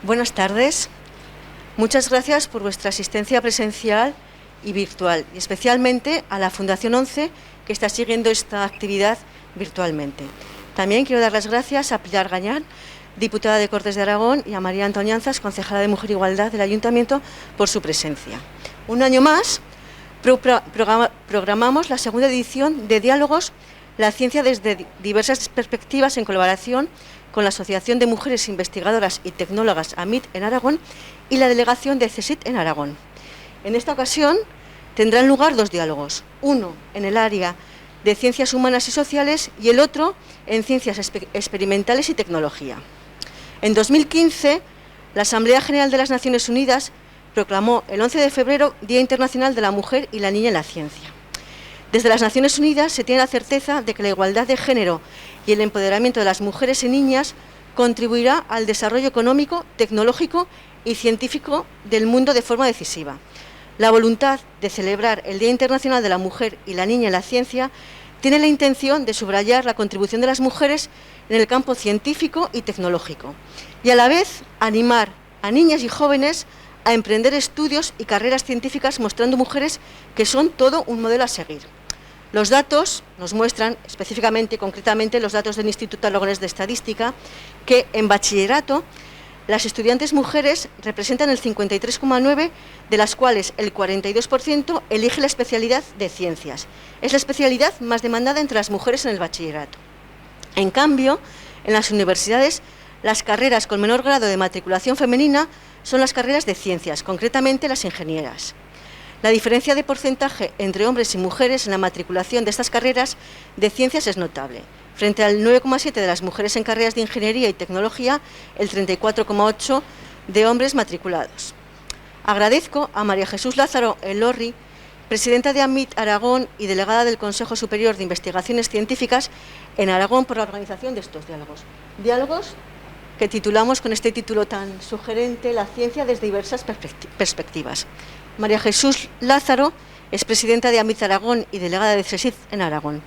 Buenas tardes. Muchas gracias por vuestra asistencia presencial y virtual, y especialmente a la Fundación 11, que está siguiendo esta actividad virtualmente. También quiero dar las gracias a Pilar Gañán, diputada de Cortes de Aragón, y a María Antoñanzas, concejala de Mujer e Igualdad del Ayuntamiento, por su presencia. Un año más programamos la segunda edición de Diálogos, la ciencia desde diversas perspectivas, en colaboración con la Asociación de Mujeres Investigadoras y Tecnólogas AMIT en Aragón y la delegación de CSIC en Aragón. En esta ocasión tendrán lugar dos diálogos, uno en el área de Ciencias Humanas y Sociales y el otro en Ciencias Experimentales y Tecnología. En 2015, la Asamblea General de las Naciones Unidas proclamó el 11 de febrero Día Internacional de la Mujer y la Niña en la Ciencia. Desde las Naciones Unidas se tiene la certeza de que la igualdad de género y el empoderamiento de las mujeres y niñas contribuirá al desarrollo económico, tecnológico y científico del mundo de forma decisiva. La voluntad de celebrar el Día Internacional de la Mujer y la Niña en la Ciencia tiene la intención de subrayar la contribución de las mujeres en el campo científico y tecnológico y a la vez animar a niñas y jóvenes a emprender estudios y carreras científicas, mostrando mujeres que son todo un modelo a seguir. Los datos nos muestran, específicamente y concretamente, los datos del Instituto Aragonés de Estadística, que en bachillerato las estudiantes mujeres representan el 53,9%, de las cuales el 42% elige la especialidad de ciencias. Es la especialidad más demandada entre las mujeres en el bachillerato. En cambio, en las universidades, las carreras con menor grado de matriculación femenina son las carreras de ciencias, concretamente las ingenieras. La diferencia de porcentaje entre hombres y mujeres en la matriculación de estas carreras de ciencias es notable. Frente al 9,7% de las mujeres en carreras de ingeniería y tecnología, el 34,8% de hombres matriculados. Agradezco a María Jesús Lázaro Elorri, presidenta de AMIT Aragón y delegada del Consejo Superior de Investigaciones Científicas en Aragón, por la organización de estos diálogos. Diálogos que titulamos con este título tan sugerente, La ciencia desde diversas perspectivas. María Jesús Lázaro es presidenta de AMIT Aragón y delegada de CSIC en Aragón.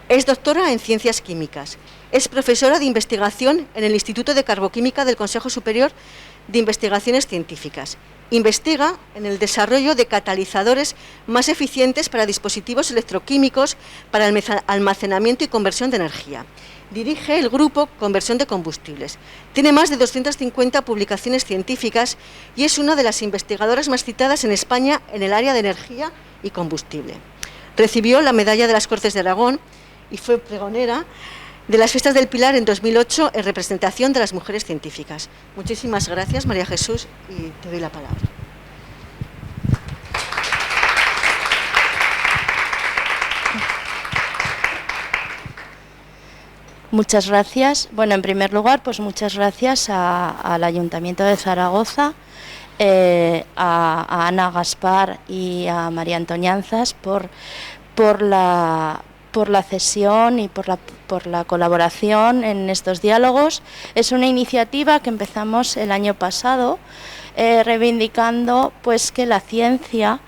Es doctora en Ciencias Químicas. Es profesora de investigación en el Instituto de Carboquímica del Consejo Superior de Investigaciones Científicas. Investiga en el desarrollo de catalizadores más eficientes para dispositivos electroquímicos para el almacenamiento y conversión de energía. Dirige el grupo Conversión de Combustibles. Tiene más de 250 publicaciones científicas y es una de las investigadoras más citadas en España en el área de energía y combustible. Recibió la Medalla de las Cortes de Aragón y fue pregonera de las Fiestas del Pilar en 2008 en representación de las mujeres científicas. Muchísimas gracias, María Jesús, y te doy la palabra. Muchas gracias. Bueno, en primer lugar, pues muchas gracias al Ayuntamiento de Zaragoza, a Ana Gaspar y a María Antoñanzas por la cesión y por la colaboración en estos diálogos. Es una iniciativa que empezamos el año pasado, reivindicando pues que la ciencia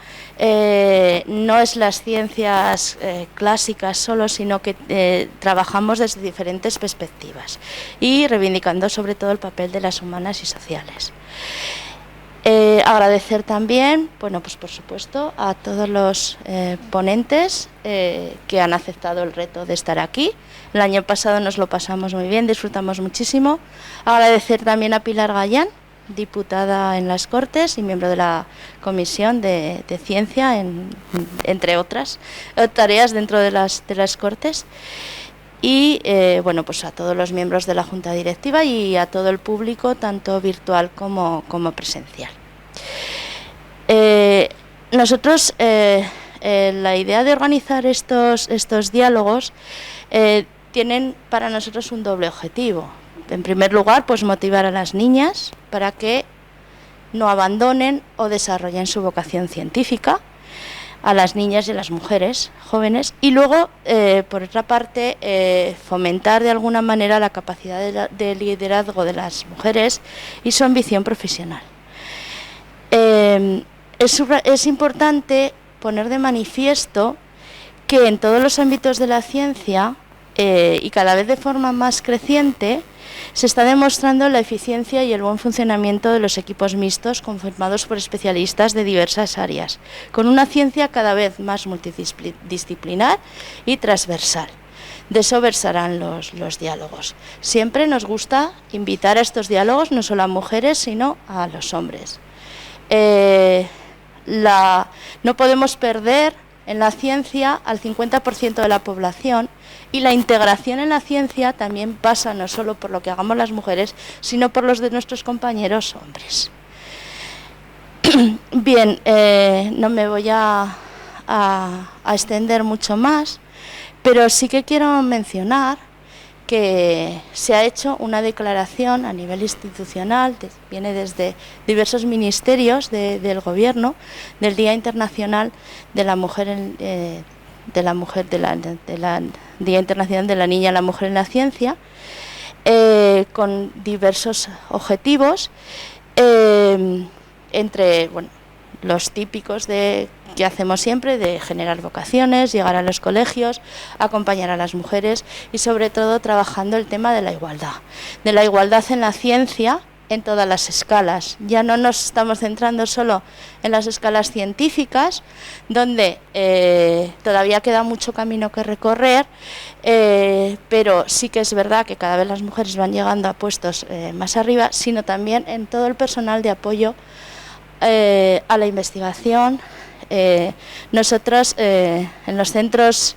no es las ciencias clásicas solo, sino que trabajamos desde diferentes perspectivas y reivindicando sobre todo el papel de las humanas y sociales. Agradecer también, bueno, pues por supuesto, a todos los ponentes que han aceptado el reto de estar aquí. El año pasado nos lo pasamos muy bien, disfrutamos muchísimo. Agradecer también a Pilar Gañán, diputada en las Cortes y miembro de la Comisión de Ciencia, entre otras tareas dentro de las Cortes. Y bueno, pues a todos los miembros de la Junta Directiva y a todo el público, tanto virtual como presencial. Nosotros, la idea de organizar estos diálogos tienen para nosotros un doble objetivo. En primer lugar, pues motivar a las niñas para que no abandonen o desarrollen su vocación científica, a las niñas y a las mujeres jóvenes, y luego, por otra parte, fomentar de alguna manera la capacidad de liderazgo de las mujeres y su ambición profesional. Es importante poner de manifiesto que en todos los ámbitos de la ciencia, y cada vez de forma más creciente, Se está demostrando la eficiencia y el buen funcionamiento de los equipos mixtos conformados por especialistas de diversas áreas, con una ciencia cada vez más multidisciplinar y transversal. De eso versarán los diálogos. Siempre nos gusta invitar a estos diálogos no solo a mujeres, sino a los hombres. No podemos perder en la ciencia al 50% de la población, y la integración en la ciencia también pasa no solo por lo que hagamos las mujeres, sino por los de nuestros compañeros hombres. Bien, no me voy a extender mucho más, pero sí que quiero mencionar que se ha hecho una declaración a nivel institucional, viene desde diversos ministerios del Gobierno, del Día Internacional de la Mujer, Día Internacional de la Niña y la Mujer en la Ciencia, con diversos objetivos, entre los típicos que hacemos siempre, de generar vocaciones, llegar a los colegios, acompañar a las mujeres y sobre todo trabajando el tema de la igualdad en la ciencia en todas las escalas. Ya no nos estamos centrando solo en las escalas científicas, donde todavía queda mucho camino que recorrer, pero sí que es verdad que cada vez las mujeres van llegando a puestos más arriba, sino también en todo el personal de apoyo a la investigación. Nosotros en los centros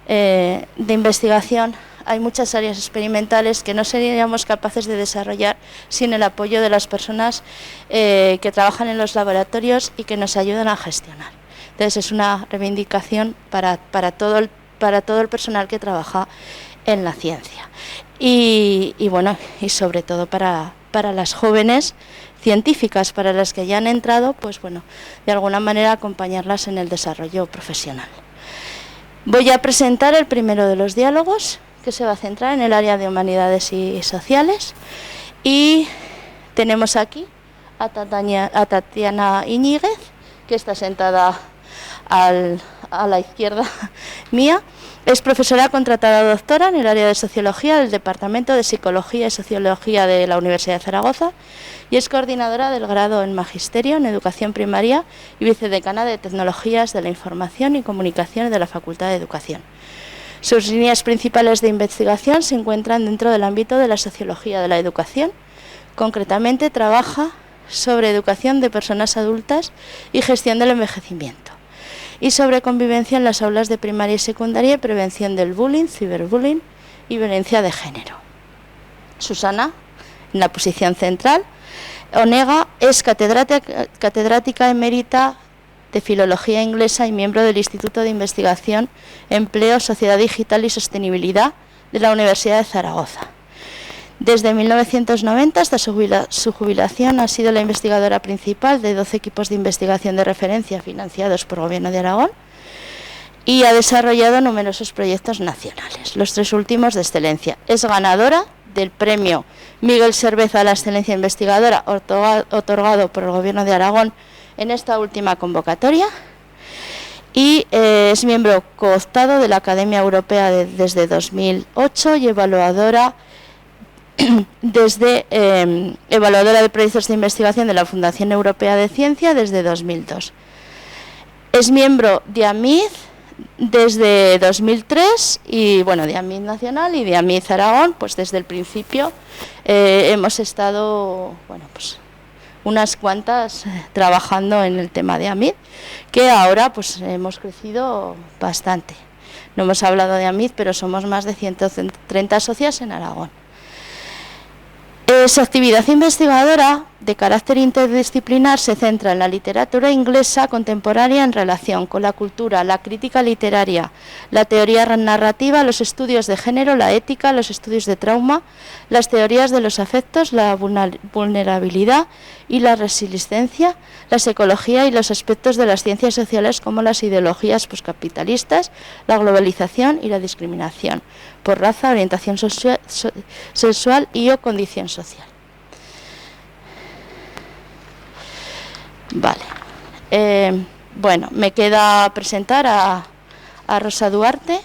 de investigación hay muchas áreas experimentales que no seríamos capaces de desarrollar sin el apoyo de las personas que trabajan en los laboratorios y que nos ayudan a gestionar. Entonces es una reivindicación para todo el personal que trabaja en la ciencia y sobre todo para las jóvenes científicas, para las que ya han entrado, de alguna manera acompañarlas en el desarrollo profesional. Voy a presentar el primero de los diálogos, que se va a centrar en el área de humanidades y sociales, y tenemos aquí a Tatiana Iñiguez, que está sentada a la izquierda mía. Es profesora contratada doctora en el área de Sociología del Departamento de Psicología y Sociología de la Universidad de Zaragoza y es coordinadora del grado en Magisterio en Educación Primaria y vicedecana de Tecnologías de la Información y Comunicación de la Facultad de Educación. Sus líneas principales de investigación se encuentran dentro del ámbito de la Sociología de la Educación. Concretamente trabaja sobre educación de personas adultas y gestión del envejecimiento, y sobre convivencia en las aulas de primaria y secundaria y prevención del bullying, ciberbullying y violencia de género. Susana, en la posición central. Onega es catedrática emérita de Filología Inglesa y miembro del Instituto de Investigación, Empleo, Sociedad Digital y Sostenibilidad de la Universidad de Zaragoza. Desde 1990 hasta su jubilación ha sido la investigadora principal de 12 equipos de investigación de referencia financiados por el Gobierno de Aragón y ha desarrollado numerosos proyectos nacionales, los 3 últimos de excelencia. Es ganadora del premio Miguel Cerveza a la excelencia investigadora otorgado por el Gobierno de Aragón en esta última convocatoria y es miembro cooptado de la Academia Europea desde 2008 y evaluadora evaluadora de proyectos de investigación de la Fundación Europea de Ciencia desde 2002. Es miembro de AMID desde 2003 y de AMID Nacional y de AMID Aragón, pues desde el principio hemos estado unas cuantas trabajando en el tema de AMID, que ahora hemos crecido bastante. No hemos hablado de AMID, pero somos más de 130 socias en Aragón. Su actividad investigadora de carácter interdisciplinar se centra en la literatura inglesa contemporánea en relación con la cultura, la crítica literaria, la teoría narrativa, los estudios de género, la ética, los estudios de trauma, las teorías de los afectos, la vulnerabilidad y la resiliencia, la psicología y los aspectos de las ciencias sociales como las ideologías poscapitalistas, la globalización y la discriminación por raza, orientación sexual y o condición social. Vale. Me queda presentar a Rosa Duarte,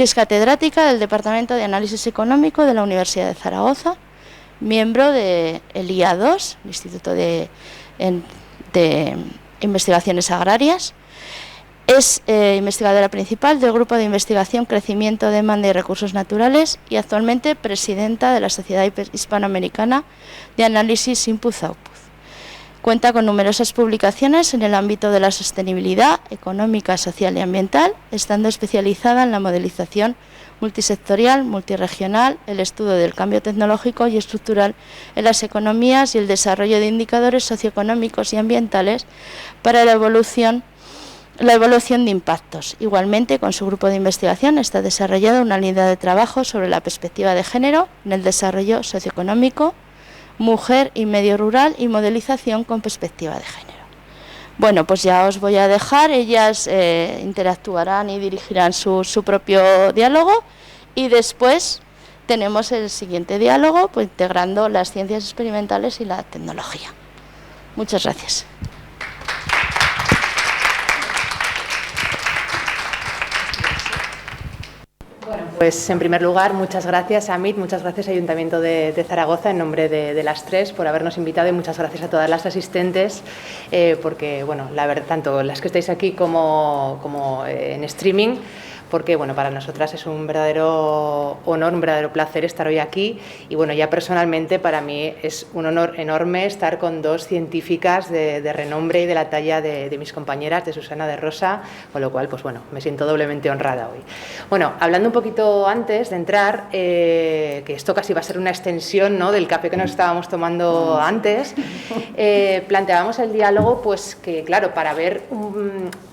que es catedrática del Departamento de Análisis Económico de la Universidad de Zaragoza, miembro del IA2, el Instituto de Investigaciones Agrarias. Es investigadora principal del Grupo de Investigación Crecimiento, Demanda y Recursos Naturales y actualmente presidenta de la Sociedad Hispanoamericana de Análisis Input-Output. Cuenta con numerosas publicaciones en el ámbito de la sostenibilidad económica, social y ambiental, estando especializada en la modelización multisectorial, multirregional, el estudio del cambio tecnológico y estructural en las economías y el desarrollo de indicadores socioeconómicos y ambientales para la evolución de impactos. Igualmente, con su grupo de investigación está desarrollada una línea de trabajo sobre la perspectiva de género en el desarrollo socioeconómico, mujer y medio rural y modelización con perspectiva de género. Bueno, pues ya os voy a dejar, ellas interactuarán y dirigirán su propio diálogo y después tenemos el siguiente diálogo, pues integrando las ciencias experimentales y la tecnología. Muchas gracias. Bueno, pues en primer lugar, muchas gracias a MIT, muchas gracias Ayuntamiento de Zaragoza en nombre de las tres por habernos invitado y muchas gracias a todas las asistentes porque, bueno, la verdad, tanto las que estáis aquí como en streaming, porque bueno, para nosotras es un verdadero honor, un verdadero placer estar hoy aquí y bueno, ya personalmente para mí es un honor enorme estar con dos científicas de renombre y de la talla de mis compañeras, de Susana, de Rosa, con lo cual pues bueno, me siento doblemente honrada hoy. Bueno, hablando un poquito antes de entrar, que esto casi va a ser una extensión, ¿no?, del café que nos estábamos tomando antes, planteábamos el diálogo pues que claro, para ver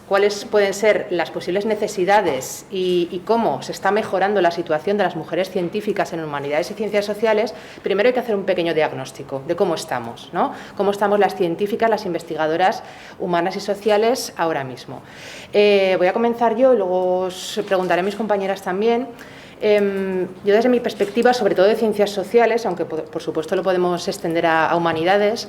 cuáles pueden ser las posibles necesidades y cómo se está mejorando la situación de las mujeres científicas en humanidades y ciencias sociales, primero hay que hacer un pequeño diagnóstico de cómo estamos, ¿no? Cómo estamos las científicas, las investigadoras humanas y sociales ahora mismo. Voy a comenzar yo y luego os preguntaré a mis compañeras también. Yo desde mi perspectiva, sobre todo de ciencias sociales, aunque por supuesto lo podemos extender a humanidades,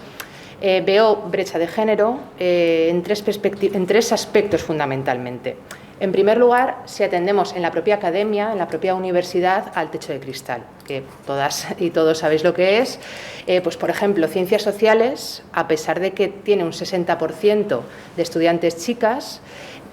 veo brecha de género en tres aspectos fundamentalmente. En primer lugar, si atendemos en la propia academia, en la propia universidad, al techo de cristal, que todas y todos sabéis lo que es. Pues, por ejemplo, ciencias sociales, a pesar de que tiene un 60% de estudiantes chicas,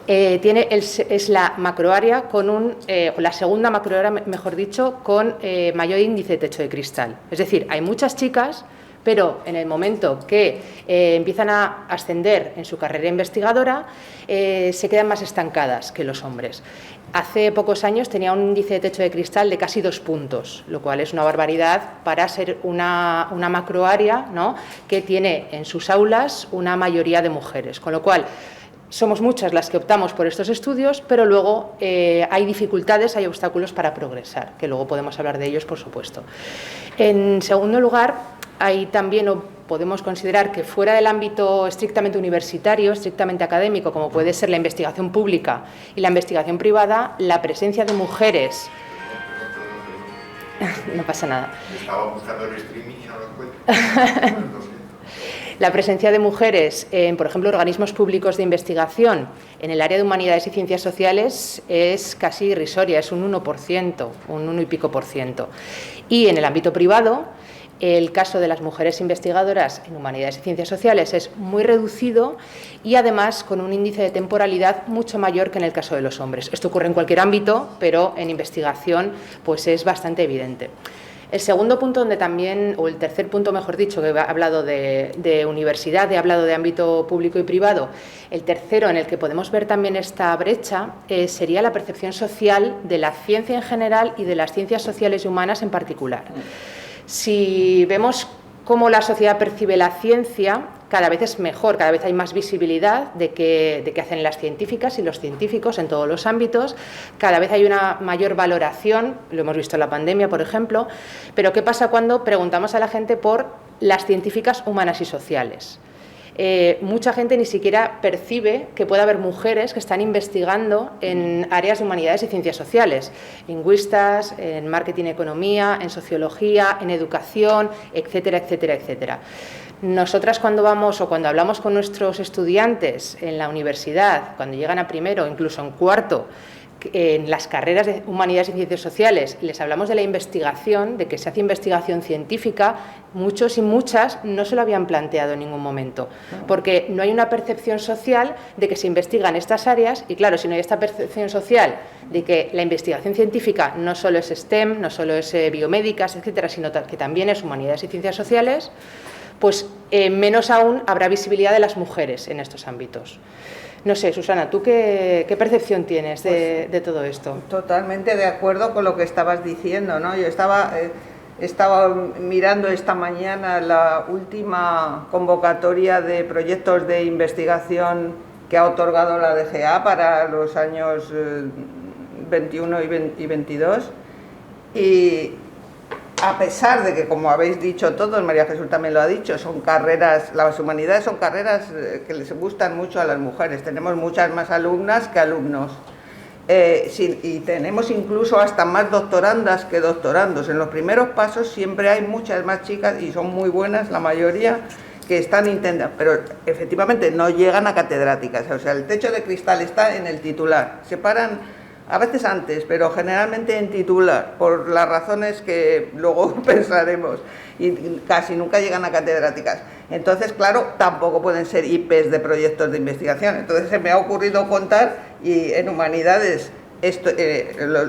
es la macroárea con la segunda macroárea, mejor dicho, con mayor índice de techo de cristal. Es decir, hay muchas chicas, pero en el momento que empiezan a ascender en su carrera investigadora, se quedan más estancadas que los hombres. Hace pocos años tenía un índice de techo de cristal de casi 2 puntos, lo cual es una barbaridad para ser una macroárea, ¿no?, que tiene en sus aulas una mayoría de mujeres, con lo cual somos muchas las que optamos por estos estudios, pero luego hay dificultades, hay obstáculos para progresar, que luego podemos hablar de ellos, por supuesto. En segundo lugar, hay también, o podemos considerar que fuera del ámbito estrictamente universitario, estrictamente académico, como puede ser la investigación pública y la investigación privada, la presencia de mujeres... No pasa nada. Estaba buscando el streaming y no lo encuentro. La presencia de mujeres en, por ejemplo, organismos públicos de investigación en el área de humanidades y ciencias sociales es casi irrisoria, es un 1%, un 1 y pico por ciento. Y en el ámbito privado, el caso de las mujeres investigadoras en humanidades y ciencias sociales es muy reducido y además con un índice de temporalidad mucho mayor que en el caso de los hombres. Esto ocurre en cualquier ámbito, pero en investigación pues es bastante evidente. El segundo punto donde también, o el tercer punto mejor dicho, que he hablado de universidad, he hablado de ámbito público y privado, el tercero en el que podemos ver también esta brecha sería la percepción social de la ciencia en general y de las ciencias sociales y humanas en particular. Si vemos cómo la sociedad percibe la ciencia, cada vez es mejor, cada vez hay más visibilidad de qué hacen las científicas y los científicos en todos los ámbitos, cada vez hay una mayor valoración, lo hemos visto en la pandemia, por ejemplo, pero ¿qué pasa cuando preguntamos a la gente por las científicas humanas y sociales? Mucha gente ni siquiera percibe que pueda haber mujeres que están investigando en áreas de humanidades y ciencias sociales, lingüistas, en marketing y economía, en sociología, en educación, etcétera, etcétera, etcétera. Nosotras cuando vamos o cuando hablamos con nuestros estudiantes en la universidad, cuando llegan a primero o incluso en cuarto, en las carreras de Humanidades y Ciencias Sociales les hablamos de la investigación, de que se hace investigación científica, muchos y muchas no se lo habían planteado en ningún momento, porque no hay una percepción social de que se investigan estas áreas y claro, si no hay esta percepción social de que la investigación científica no solo es STEM, no solo es biomédicas, etcétera, sino que también es Humanidades y Ciencias Sociales, pues menos aún habrá visibilidad de las mujeres en estos ámbitos. No sé, Susana, ¿tú qué percepción tienes de todo esto? Totalmente de acuerdo con lo que estabas diciendo, ¿no? Yo estaba mirando esta mañana la última convocatoria de proyectos de investigación que ha otorgado la DGA para los años 21 y 22 y a pesar de que, como habéis dicho todos, María Jesús también lo ha dicho, son carreras, las humanidades son carreras que les gustan mucho a las mujeres, tenemos muchas más alumnas que alumnos. Y tenemos incluso hasta más doctorandas que doctorandos. En los primeros pasos siempre hay muchas más chicas, y son muy buenas la mayoría, que están intentando, pero efectivamente no llegan a catedráticas. O sea, el techo de cristal está en el titular. Se paran a veces antes, pero generalmente en titular, por las razones que luego pensaremos, y casi nunca llegan a catedráticas. Entonces, claro, tampoco pueden ser IPs de proyectos de investigación. Entonces se me ha ocurrido contar, y en Humanidades,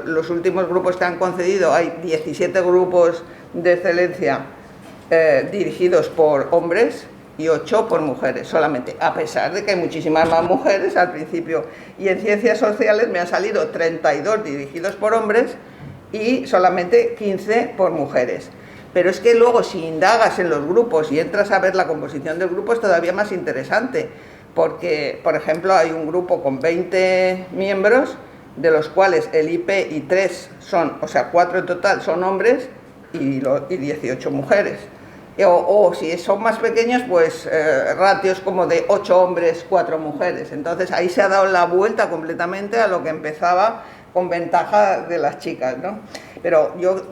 los últimos grupos que han concedido, hay 17 grupos de excelencia dirigidos por hombres, y 8 por mujeres solamente, a pesar de que hay muchísimas más mujeres al principio. Y en Ciencias Sociales me han salido 32 dirigidos por hombres y solamente 15 por mujeres. Pero es que luego, si indagas en los grupos y entras a ver la composición del grupo, es todavía más interesante, porque, por ejemplo, hay un grupo con 20 miembros, de los cuales el IP y 3 son, o sea, 4 en total son hombres y 18 mujeres. O si son más pequeños, pues ratios como de 8 hombres, 4 mujeres. Entonces ahí se ha dado la vuelta completamente a lo que empezaba con ventaja de las chicas, ¿no? Pero yo,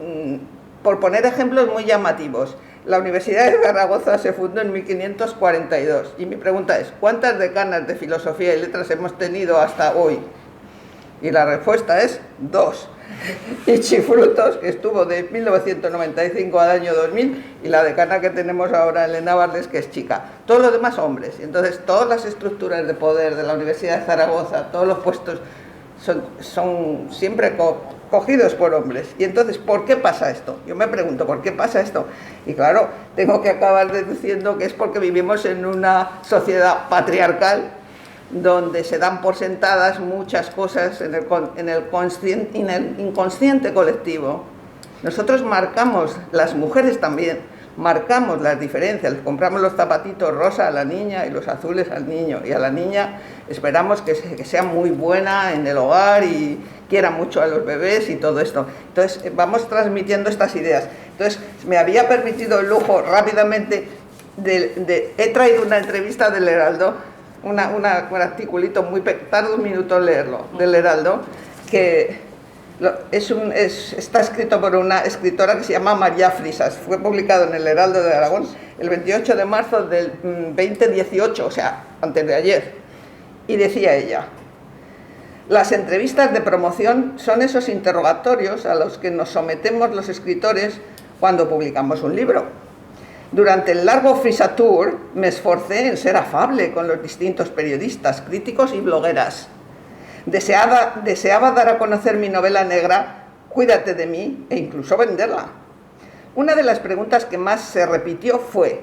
por poner ejemplos muy llamativos, la Universidad de Zaragoza se fundó en 1542 y mi pregunta es, ¿cuántas decanas de Filosofía y Letras hemos tenido hasta hoy? Y la respuesta es 2. Y Chifrutos, que estuvo de 1995 al año 2000, y la decana que tenemos ahora, Elena Barles, que es chica. Todos los demás hombres. Y entonces todas las estructuras de poder de la Universidad de Zaragoza, todos los puestos son siempre cogidos por hombres. Y entonces, ¿por qué pasa esto? Yo me pregunto, ¿por qué pasa esto? Y claro, tengo que acabar deduciendo que es porque vivimos en una sociedad patriarcal, donde se dan por sentadas muchas cosas en el inconsciente colectivo. Nosotros marcamos, las mujeres también, marcamos las diferencias, les compramos los zapatitos rosa a la niña y los azules al niño, y a la niña esperamos que sea muy buena en el hogar y quiera mucho a los bebés y todo esto. Entonces vamos transmitiendo estas ideas. Entonces me había permitido el lujo rápidamente he traído una entrevista del Heraldo, un articulito muy tarda un minuto en leerlo, del Heraldo, que está escrito por una escritora que se llama María Frisas. Fue publicado en el Heraldo de Aragón el 28 de marzo del 2018, o sea, antes de ayer. Y decía ella: las entrevistas de promoción son esos interrogatorios a los que nos sometemos los escritores cuando publicamos un libro. Durante el largo Frisatur me esforcé en ser afable con los distintos periodistas, críticos y blogueras. Deseaba dar a conocer mi novela negra, Cuídate de mí, e incluso venderla. Una de las preguntas que más se repitió fue: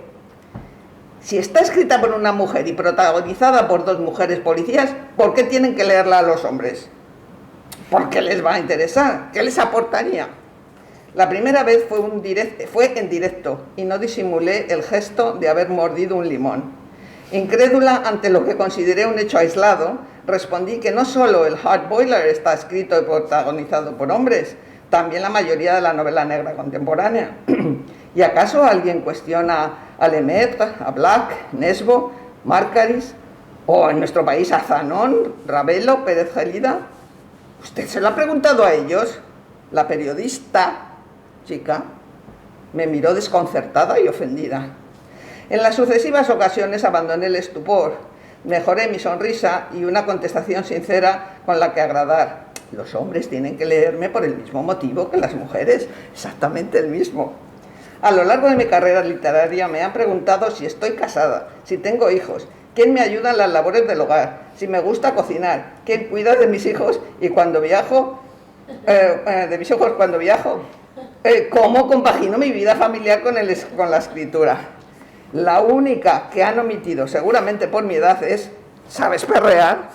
si está escrita por una mujer y protagonizada por 2 mujeres policías, ¿por qué tienen que leerla a los hombres? ¿Por qué les va a interesar? ¿Qué les aportaría? La primera vez fue en directo y no disimulé el gesto de haber mordido un limón. Incrédula ante lo que consideré un hecho aislado, respondí que no solo el Hardboiler está escrito y protagonizado por hombres, también la mayoría de la novela negra contemporánea. ¿Y acaso alguien cuestiona a Lemaitre, a Black, Nesbo, Márcaris, o en nuestro país a Zanón, Ravelo, Pérez Gelida? ¿Usted se lo ha preguntado a ellos? La periodista, chica, me miró desconcertada y ofendida. En las sucesivas ocasiones abandoné el estupor, mejoré mi sonrisa y una contestación sincera con la que agradar. los hombres tienen que leerme por el mismo motivo que las mujeres, exactamente el mismo. A lo largo de mi carrera literaria me han preguntado si estoy casada, si tengo hijos, quién me ayuda en las labores del hogar, si me gusta cocinar, quién cuida de mis hijos y cuando viajo, cómo compagino mi vida familiar con la escritura. La única que han omitido, seguramente por mi edad, es ¿sabes perrear?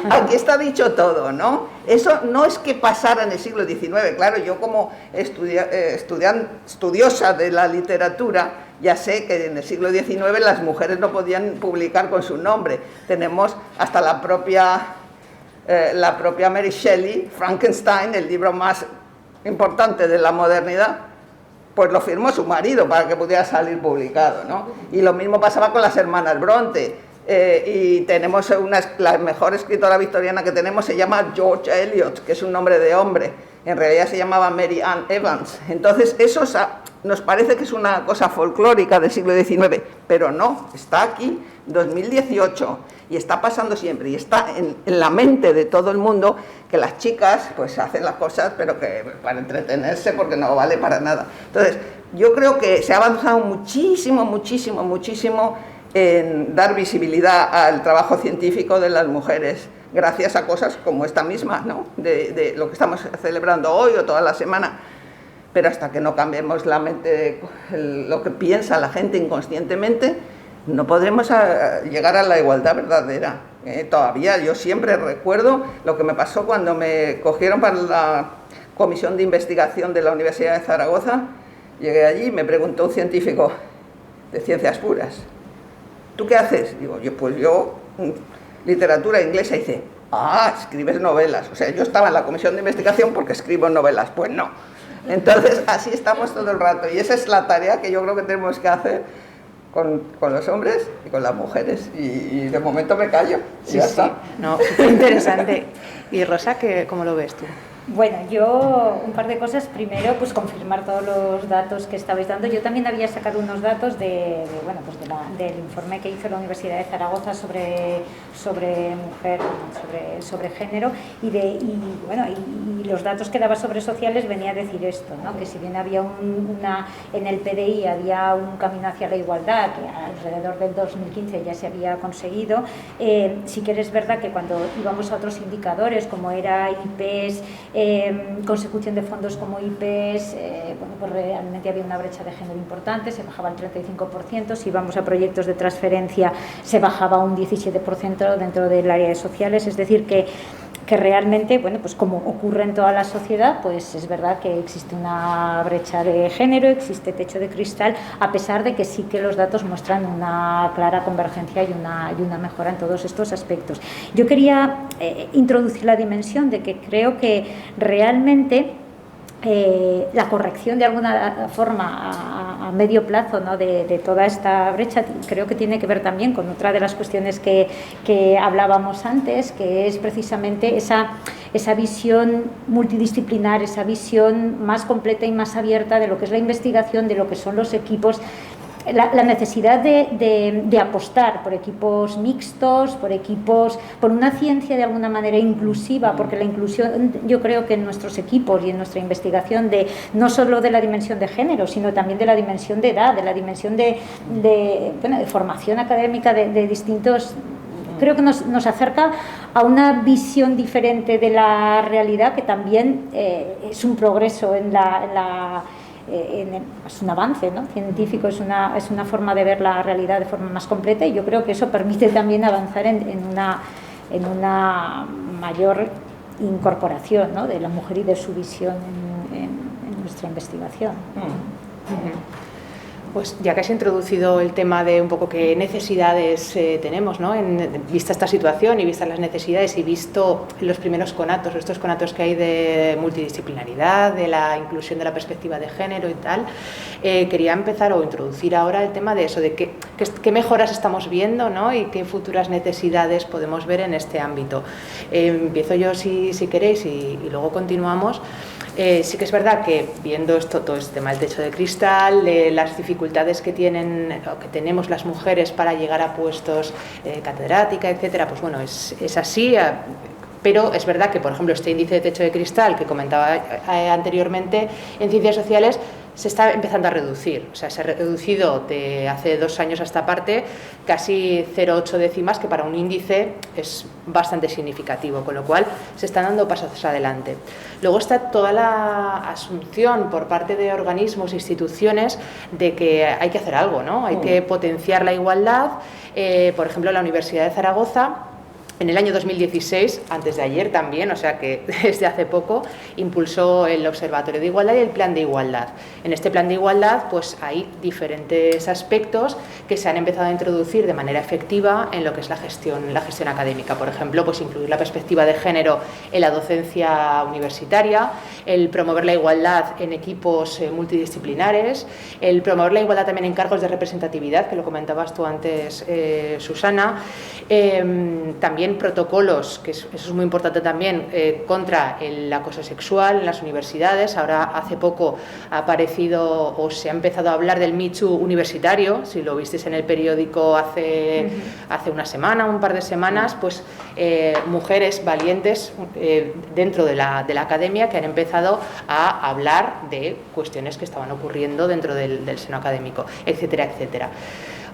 Aquí está dicho todo, ¿no? Eso no es que pasara en el siglo XIX. Claro, yo como estudiosa de la literatura, ya sé que en el siglo XIX las mujeres no podían publicar con su nombre. Tenemos hasta la propia Mary Shelley, Frankenstein, el libro más importante de la modernidad, pues lo firmó su marido para que pudiera salir publicado, ¿no? Y lo mismo pasaba con las hermanas Bronte. Y tenemos la mejor escritora victoriana que tenemos se llama George Eliot, que es un nombre de hombre. En realidad se llamaba Mary Ann Evans. Entonces eso nos parece que es una cosa folclórica del siglo XIX, pero no, está aquí, 2018, y está pasando siempre, y está en la mente de todo el mundo, que las chicas pues hacen las cosas, pero que para entretenerse, porque no vale para nada. Entonces, yo creo que se ha avanzado muchísimo, muchísimo, muchísimo en dar visibilidad al trabajo científico de las mujeres, gracias a cosas como esta misma, ¿no? de lo que estamos celebrando hoy o toda la semana. Pero hasta que no cambiemos la mente, lo que piensa la gente inconscientemente, no podremos llegar a la igualdad verdadera. Todavía yo siempre recuerdo lo que me pasó cuando me cogieron para la comisión de investigación de la Universidad de Zaragoza. Llegué allí y me preguntó un científico de ciencias puras: ¿tú qué haces? Digo, yo literatura inglesa. Y dice, escribes novelas. O sea, yo estaba en la comisión de investigación porque escribo novelas. Pues no. Entonces, así estamos todo el rato. Y esa es la tarea que yo creo que tenemos que hacer con los hombres y con las mujeres. Y de momento me callo. Sí, ya sí. está. No, súper interesante. Y Rosa, ¿cómo lo ves tú? Bueno, yo un par de cosas. Primero, pues confirmar todos los datos que estabais dando. Yo también había sacado unos datos del informe que hizo la Universidad de Zaragoza sobre mujer, sobre género, y los datos que daba sobre sociales venía a decir esto, ¿no? Que si bien había en el PDI había un camino hacia la igualdad, que alrededor del 2015 ya se había conseguido, sí que es verdad que cuando íbamos a otros indicadores, como era IPs, consecución de fondos como IPs, pues realmente había una brecha de género importante, se bajaba al 35%, si íbamos a proyectos de transferencia se bajaba un 17% dentro del área de sociales, es decir que realmente, bueno, pues como ocurre en toda la sociedad, pues es verdad que existe una brecha de género, existe techo de cristal, a pesar de que sí que los datos muestran una clara convergencia y una mejora en todos estos aspectos. Yo quería introducir la dimensión de que creo que realmente la corrección de alguna forma a medio plazo, ¿no? de toda esta brecha, creo que tiene que ver también con otra de las cuestiones que hablábamos antes, que es precisamente esa visión multidisciplinar, esa visión más completa y más abierta de lo que es la investigación, de lo que son los equipos. La necesidad de apostar por equipos mixtos, por una ciencia de alguna manera inclusiva, porque la inclusión, yo creo que en nuestros equipos y en nuestra investigación, no solo de la dimensión de género, sino también de la dimensión de edad, de la dimensión de formación académica de distintos, creo que nos acerca a una visión diferente de la realidad, que también es un progreso es un avance, ¿no? Científico, es una forma de ver la realidad de forma más completa, y yo creo que eso permite también avanzar en una mayor incorporación, ¿no? De la mujer y de su visión en nuestra investigación. Pues ya que has introducido el tema de un poco qué necesidades tenemos, ¿no? Vista esta situación y vistas las necesidades y visto los primeros conatos, estos conatos que hay de multidisciplinaridad, de la inclusión de la perspectiva de género y tal, quería empezar o introducir ahora el tema de eso, de qué mejoras estamos viendo, ¿no? Y qué futuras necesidades podemos ver en este ámbito. Empiezo yo si queréis y luego continuamos. Sí que es verdad que viendo todo este tema del techo de cristal, las dificultades que tenemos las mujeres para llegar a puestos catedrática, etcétera, pues bueno, es así. pero es verdad que, por ejemplo, este índice de techo de cristal que comentaba anteriormente, en ciencias sociales se está empezando a reducir, o sea, se ha reducido de hace 2 años a esta parte casi 0,8 décimas, que para un índice es bastante significativo, con lo cual se están dando pasos adelante. Luego está toda la asunción por parte de organismos e instituciones de que hay que hacer algo, ¿no? Hay que potenciar la igualdad. Por ejemplo, la Universidad de Zaragoza, en el año 2016, antes de ayer también, o sea que desde hace poco, impulsó el Observatorio de Igualdad y el Plan de Igualdad. En este Plan de Igualdad pues hay diferentes aspectos que se han empezado a introducir de manera efectiva en lo que es la gestión académica. Por ejemplo, pues incluir la perspectiva de género en la docencia universitaria, el promover la igualdad en equipos multidisciplinares, el promover la igualdad también en cargos de representatividad, que lo comentabas tú antes, Susana, también protocolos, que eso es muy importante también, contra el acoso sexual en las universidades. Ahora hace poco ha aparecido o se ha empezado a hablar del Me Too universitario, si lo visteis en el periódico hace una semana, un par de semanas, pues mujeres valientes dentro de la academia que han empezado a hablar de cuestiones que estaban ocurriendo dentro del seno académico, etcétera, etcétera.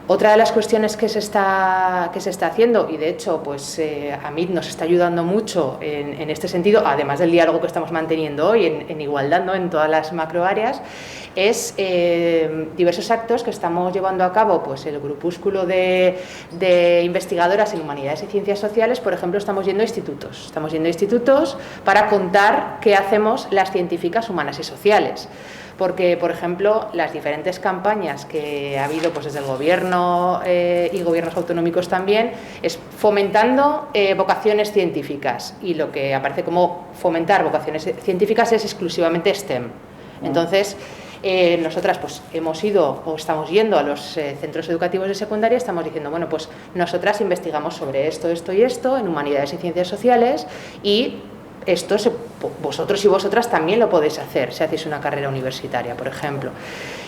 Otra de las cuestiones que se está haciendo, y de hecho pues AMIT nos está ayudando mucho en este sentido, además del diálogo que estamos manteniendo hoy en igualdad, ¿no?, en todas las macroáreas, es diversos actos que estamos llevando a cabo. Pues el grupúsculo de investigadoras en humanidades y ciencias sociales, por ejemplo, estamos yendo a institutos para contar qué hacemos las científicas humanas y sociales. Porque, por ejemplo, las diferentes campañas que ha habido pues desde el Gobierno y gobiernos autonómicos también, es fomentando vocaciones científicas, y lo que aparece como fomentar vocaciones científicas es exclusivamente STEM. Entonces, nosotras pues hemos ido o estamos yendo a los centros educativos de secundaria, estamos diciendo, bueno, pues nosotras investigamos sobre esto, esto y esto en humanidades y ciencias sociales, y esto vosotros y vosotras también lo podéis hacer si hacéis una carrera universitaria, por ejemplo.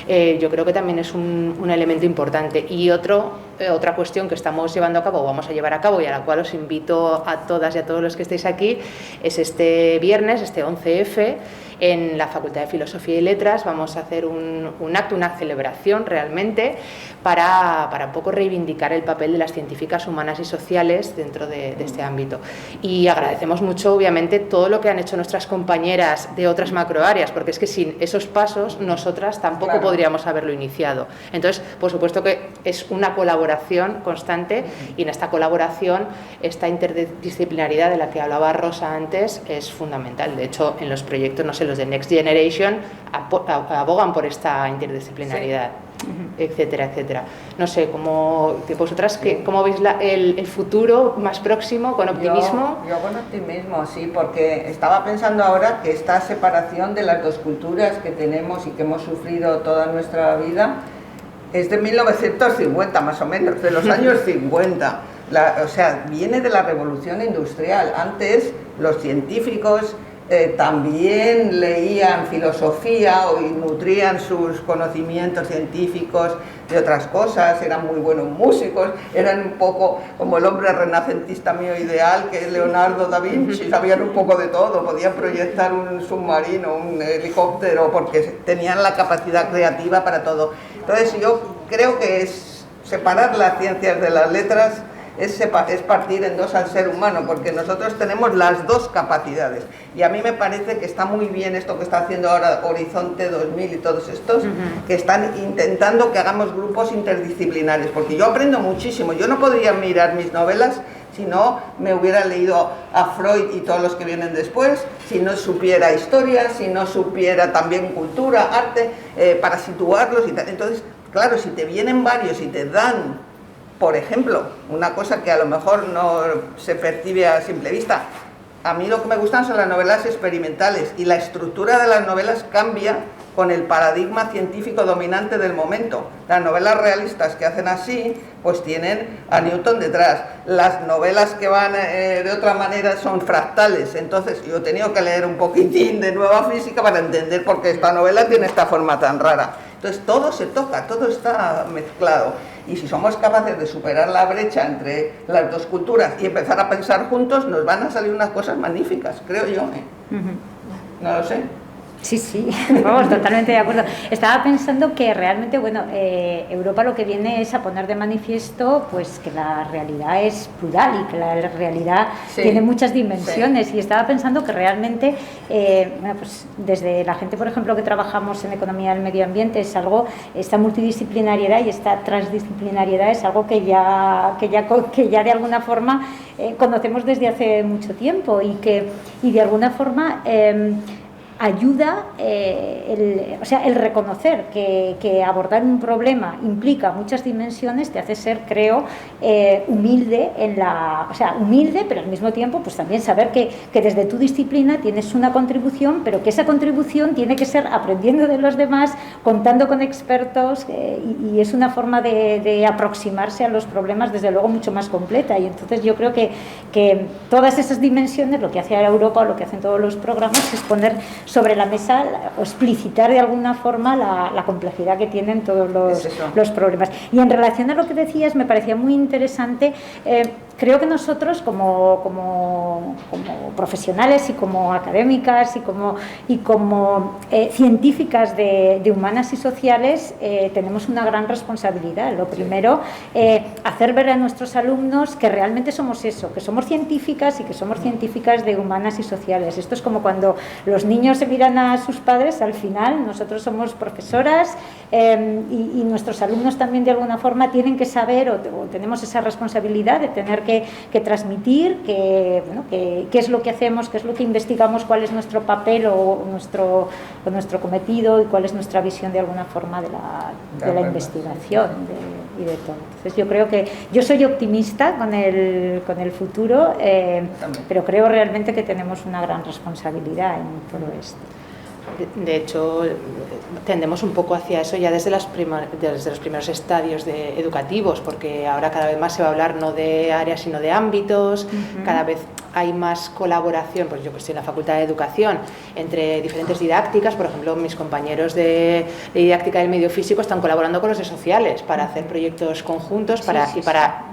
Yo creo que también es un elemento importante. Y otra cuestión que estamos llevando a cabo, o vamos a llevar a cabo, y a la cual os invito a todas y a todos los que estéis aquí, es este viernes, este 11F, en la Facultad de Filosofía y Letras. Vamos a hacer un acto, una celebración realmente, para un poco reivindicar el papel de las científicas humanas y sociales dentro de este ámbito. Y agradecemos mucho, obviamente, todo lo que han hecho nuestras compañeras de otras macroáreas, porque es que sin esos pasos nosotras tampoco podríamos haberlo iniciado. Entonces, por supuesto que es una colaboración constante, y en esta colaboración, esta interdisciplinaridad de la que hablaba Rosa antes es fundamental. De hecho, en los proyectos, no sé, los de Next Generation abogan por esta interdisciplinaridad. Sí. Etcétera, etcétera. No sé, vosotras, ¿cómo veis el futuro más próximo, con optimismo? Yo con optimismo, sí, porque estaba pensando ahora que esta separación de las dos culturas que tenemos y que hemos sufrido toda nuestra vida es de 1950, más o menos, de los años 50. O sea, viene de la revolución industrial. Antes los científicos también leían filosofía y nutrían sus conocimientos científicos de otras cosas, eran muy buenos músicos, eran un poco como el hombre renacentista mío ideal, que es Leonardo da Vinci, sabían un poco de todo, podían proyectar un submarino, un helicóptero, porque tenían la capacidad creativa para todo. Entonces yo creo que es separar las ciencias de las letras, es partir en dos al ser humano, porque nosotros tenemos las dos capacidades, y a mí me parece que está muy bien esto que está haciendo ahora Horizonte 2000 y todos estos, que están intentando que hagamos grupos interdisciplinares, porque yo aprendo muchísimo. Yo no podría mirar mis novelas si no me hubiera leído a Freud y todos los que vienen después, si no supiera historia, si no supiera también cultura, arte, para situarlos y tal. Entonces, claro, si te vienen varios y te dan, por ejemplo, una cosa que a lo mejor no se percibe a simple vista, a mí lo que me gustan son las novelas experimentales, y la estructura de las novelas cambia con el paradigma científico dominante del momento. Las novelas realistas que hacen así, pues tienen a Newton detrás. Las novelas que van de otra manera son fractales. Entonces yo he tenido que leer un poquitín de nueva física para entender por qué esta novela tiene esta forma tan rara. Entonces todo se toca, todo está mezclado. y si somos capaces de superar la brecha entre las dos culturas y empezar a pensar juntos, nos van a salir unas cosas magníficas, creo yo. No lo sé. Sí, vamos, totalmente de acuerdo. Estaba pensando que realmente, bueno, Europa lo que viene es a poner de manifiesto pues que la realidad es plural y que la realidad tiene muchas dimensiones, y estaba pensando que realmente, bueno, pues desde la gente, por ejemplo, que trabajamos en economía del medio ambiente, es algo, esta multidisciplinariedad y esta transdisciplinariedad es algo que ya de alguna forma conocemos desde hace mucho tiempo, y de alguna forma ayuda el reconocer que abordar un problema implica muchas dimensiones, te hace ser, creo, humilde humilde, pero al mismo tiempo pues también saber que desde tu disciplina tienes una contribución, pero que esa contribución tiene que ser aprendiendo de los demás, contando con expertos, y es una forma de aproximarse a los problemas desde luego mucho más completa. Y entonces yo creo que todas esas dimensiones, lo que hace Europa o lo que hacen todos los programas, es poner sobre la mesa o explicitar de alguna forma la complejidad que tienen todos los problemas. Y en relación a lo que decías, me parecía muy interesante. Creo que nosotros como profesionales y como académicas y como científicas de humanas y sociales tenemos una gran responsabilidad. Lo primero, hacer ver a nuestros alumnos que realmente somos eso, que somos científicas y que somos científicas de humanas y sociales. Esto es como cuando los niños se miran a sus padres, al final nosotros somos profesoras y nuestros alumnos también de alguna forma tienen que saber o tenemos esa responsabilidad de tener que transmitir qué es lo que hacemos, qué es lo que investigamos, cuál es nuestro papel o nuestro cometido y cuál es nuestra visión de alguna forma de la investigación y de todo. Entonces yo creo que yo soy optimista con el futuro, pero creo realmente que tenemos una gran responsabilidad en todo esto. De hecho, tendemos un poco hacia eso ya desde los primeros estadios educativos, porque ahora cada vez más se va a hablar no de áreas sino de ámbitos, cada vez hay más colaboración, pues yo que estoy en la Facultad de Educación, entre diferentes didácticas. Por ejemplo, mis compañeros de didáctica del medio físico están colaborando con los de sociales para hacer proyectos conjuntos para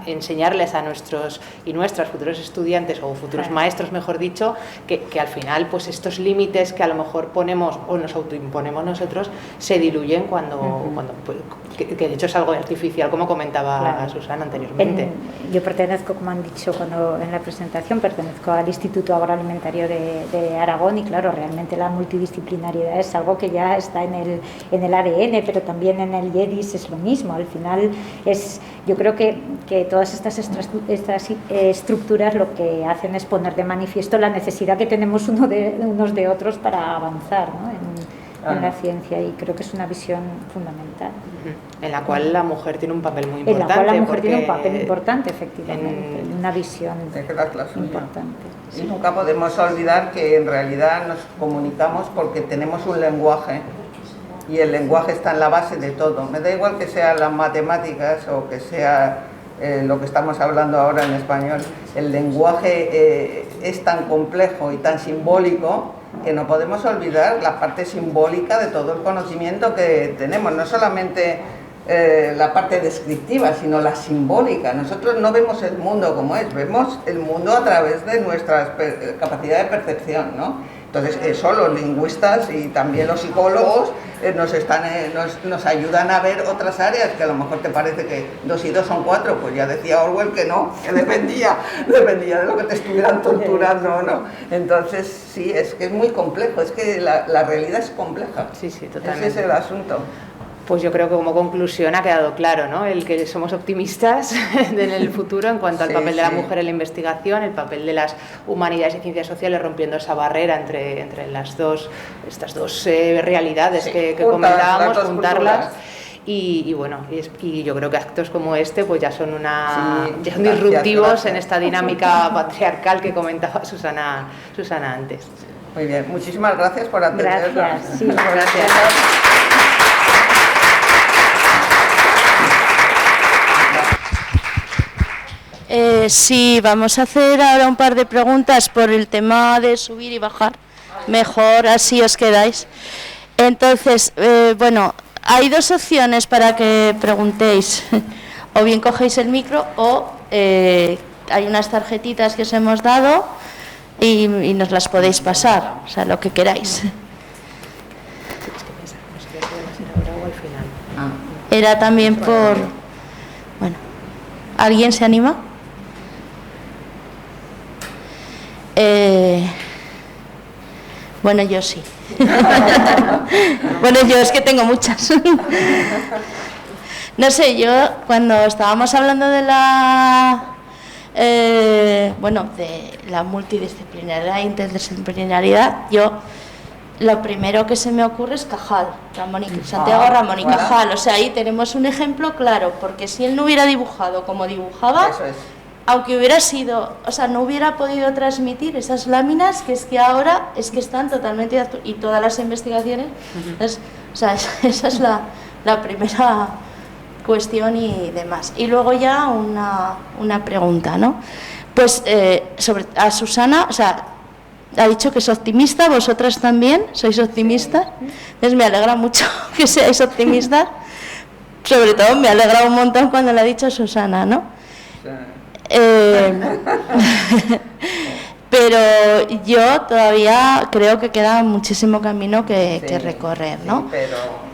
enseñarles a nuestros y nuestras futuros estudiantes o futuros maestros, mejor dicho, que al final pues estos límites que a lo mejor ponemos o nos autoimponemos nosotros se diluyen cuando que de hecho es algo artificial, como comentaba Susana anteriormente. Yo pertenezco, como han dicho en la presentación, pertenezco al Instituto Agroalimentario de Aragón, y claro, realmente la multidisciplinariedad es algo que ya está en el ADN, pero también en el IEDIS es lo mismo. Al final yo creo que todas estas estructuras lo que hacen es poner de manifiesto la necesidad que tenemos unos de otros para avanzar, ¿no? en la ciencia, y creo que es una visión fundamental. En la cual la mujer tiene un papel muy importante. En la cual la mujer tiene un papel importante, efectivamente, una visión importante. Y nunca podemos olvidar que en realidad nos comunicamos porque tenemos un lenguaje, y el lenguaje está en la base de todo. Me da igual que sea las matemáticas o que sea lo que estamos hablando ahora en español. El lenguaje es tan complejo y tan simbólico que no podemos olvidar la parte simbólica de todo el conocimiento que tenemos, no solamente la parte descriptiva, sino la simbólica. Nosotros no vemos el mundo como es, vemos el mundo a través de nuestra capacidad de percepción, ¿no? Entonces eso los lingüistas y también los psicólogos nos ayudan a ver otras áreas que a lo mejor te parece que 2 y 2 son 4, pues ya decía Orwell que no, que dependía de lo que te estuvieran torturando, ¿no? Entonces sí, es que es muy complejo, es que la realidad es compleja. Sí, totalmente. Ese es el asunto. Pues yo creo que como conclusión ha quedado claro, ¿no? El que somos optimistas en el futuro en cuanto al papel de la mujer en la investigación, el papel de las humanidades y ciencias sociales rompiendo esa barrera entre estas dos realidades que comentábamos, juntarlas. Y bueno, y yo creo que actos como este pues ya son disruptivos en esta dinámica patriarcal que comentaba Susana antes. Muy bien, muchísimas gracias por atendernos. Gracias. Gracias. Sí, vamos a hacer ahora un par de preguntas por el tema de subir y bajar. Mejor así os quedáis. Entonces, bueno, hay 2 opciones para que preguntéis. o bien cogéis el micro o hay unas tarjetitas que os hemos dado y nos las podéis pasar, o sea, lo que queráis. Era también por... Bueno, ¿alguien se anima? Bueno, yo sí. Bueno, yo es que tengo muchas. No sé, yo cuando estábamos hablando de la de la multidisciplinariedad e interdisciplinariedad, yo lo primero que se me ocurre es Cajal, Santiago Ramón y Cajal. O sea, ahí tenemos un ejemplo claro, porque si él no hubiera dibujado como dibujaba, aunque hubiera sido, o sea, no hubiera podido transmitir esas láminas que es que ahora es que están totalmente, y todas las investigaciones, o sea, esa es la primera cuestión y demás. Y luego ya una pregunta, ¿no? Pues a Susana, o sea, ha dicho que es optimista, vosotras también sois optimistas, entonces me alegra mucho que seáis optimistas, sobre todo me alegra un montón cuando lo ha dicho Susana, ¿no? Pero yo todavía creo que queda muchísimo camino que recorrer, ¿no?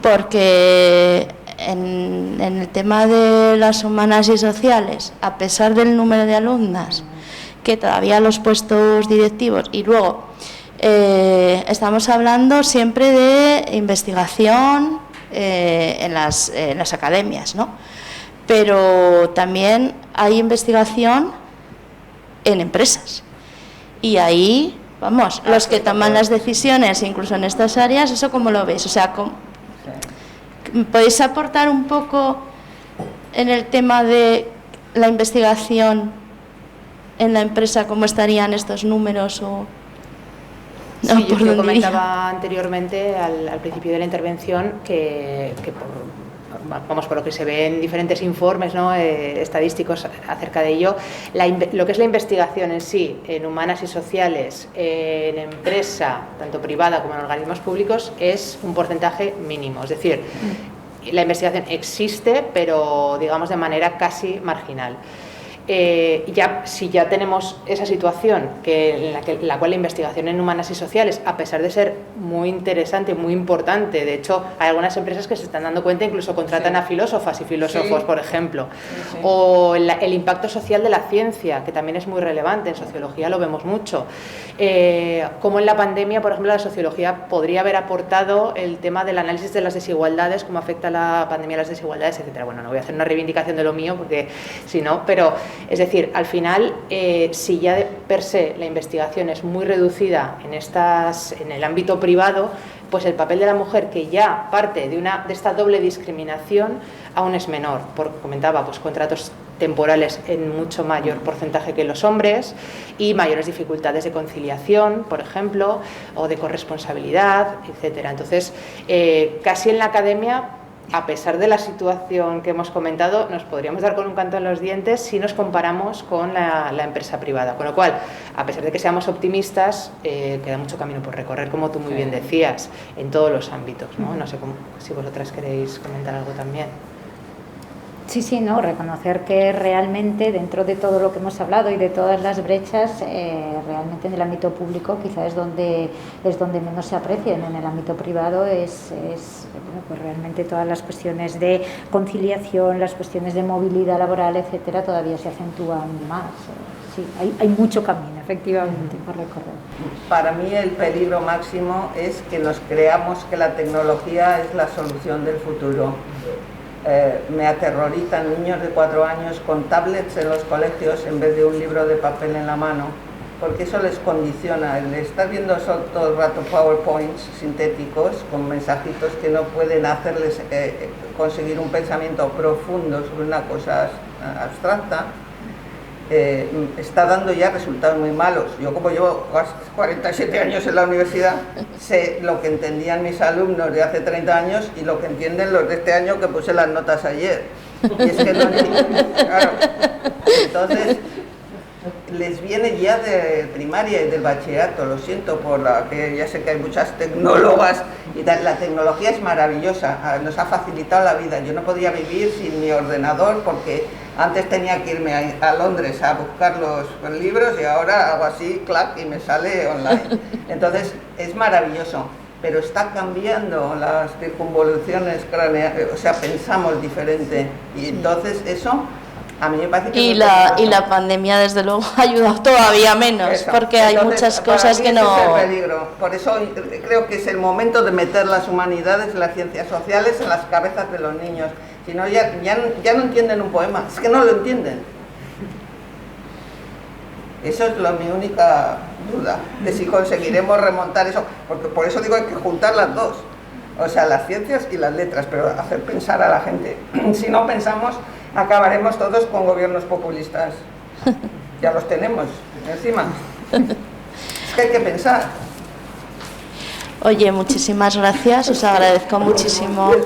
Porque en el tema de las humanas y sociales, a pesar del número de alumnas, que todavía los puestos directivos, y luego estamos hablando siempre de investigación en las academias, ¿no? Pero también hay investigación en empresas, y ahí, vamos, los que toman las decisiones, incluso en estas áreas, ¿eso cómo lo ves? O sea, ¿podéis aportar un poco en el tema de la investigación en la empresa, cómo estarían estos números? Sí, yo comentaba anteriormente al principio de la intervención que por lo que se ve en diferentes informes, ¿no? Estadísticos acerca de ello, lo que es la investigación en sí, en humanas y sociales, en empresa, tanto privada como en organismos públicos, es un porcentaje mínimo. Es decir, la investigación existe, pero digamos de manera casi marginal. Si ya tenemos esa situación en la cual la investigación en humanas y sociales, a pesar de ser muy interesante, muy importante, de hecho hay algunas empresas que se están dando cuenta, incluso contratan a filósofas y filósofos, por ejemplo, o el impacto social de la ciencia, que también es muy relevante, en sociología lo vemos mucho, como en la pandemia, por ejemplo, la sociología podría haber aportado el tema del análisis de las desigualdades, cómo afecta la pandemia a las desigualdades, etcétera. Bueno, no voy a hacer una reivindicación de lo mío, porque si no, pero es decir, al final, si ya de per se la investigación es muy reducida en el ámbito privado, pues el papel de la mujer, que ya parte de esta doble discriminación, aún es menor. Comentaba, pues contratos temporales en mucho mayor porcentaje que los hombres y mayores dificultades de conciliación, por ejemplo, o de corresponsabilidad, etcétera. Entonces, casi en la academia, a pesar de la situación que hemos comentado, nos podríamos dar con un canto en los dientes si nos comparamos con la empresa privada. Con lo cual, a pesar de que seamos optimistas, queda mucho camino por recorrer, como tú muy bien decías, en todos los ámbitos, ¿no? No sé si vosotras queréis comentar algo también. Sí, no, reconocer que realmente dentro de todo lo que hemos hablado y de todas las brechas, realmente en el ámbito público quizá es donde menos se aprecian. En el ámbito privado pues realmente todas las cuestiones de conciliación, las cuestiones de movilidad laboral, etcétera, todavía se acentúan más. Sí, hay mucho camino, efectivamente, por recorrer. Para mí el peligro máximo es que nos creamos que la tecnología es la solución del futuro. Me aterrorizan niños de 4 años con tablets en los colegios en vez de un libro de papel en la mano, porque eso les condiciona. El estar viendo todo el rato PowerPoints sintéticos con mensajitos que no pueden hacerles conseguir un pensamiento profundo sobre una cosa abstracta, está dando ya resultados muy malos. Yo, como llevo 47 años en la universidad, sé lo que entendían mis alumnos de hace 30 años y lo que entienden los de este año, que puse las notas ayer. Y es que no, claro. Entonces, les viene ya de primaria y del bachillerato, lo siento, que ya sé que hay muchas tecnólogas y tal. La tecnología es maravillosa, nos ha facilitado la vida. Yo no podía vivir sin mi ordenador porque antes tenía que irme a Londres a buscar los libros y ahora hago así, clac, y me sale online. Entonces es maravilloso, pero está cambiando las circunvoluciones craneales, o sea, pensamos diferente y entonces eso a mí me parece que y la pandemia desde luego ha ayudado todavía menos. Eso. Porque hay muchas cosas que no... Ese es el peligro. Por eso creo que es el momento de meter las humanidades y las ciencias sociales en las cabezas de los niños. Si no, ya no entienden un poema, es que no lo entienden. Eso es mi única duda, de si conseguiremos remontar eso, porque por eso digo hay que juntar las dos, o sea, las ciencias y las letras, pero hacer pensar a la gente. Si no pensamos, acabaremos todos con gobiernos populistas. Ya los tenemos encima. Es que hay que pensar. Oye, muchísimas gracias, os agradezco muchísimo. Muy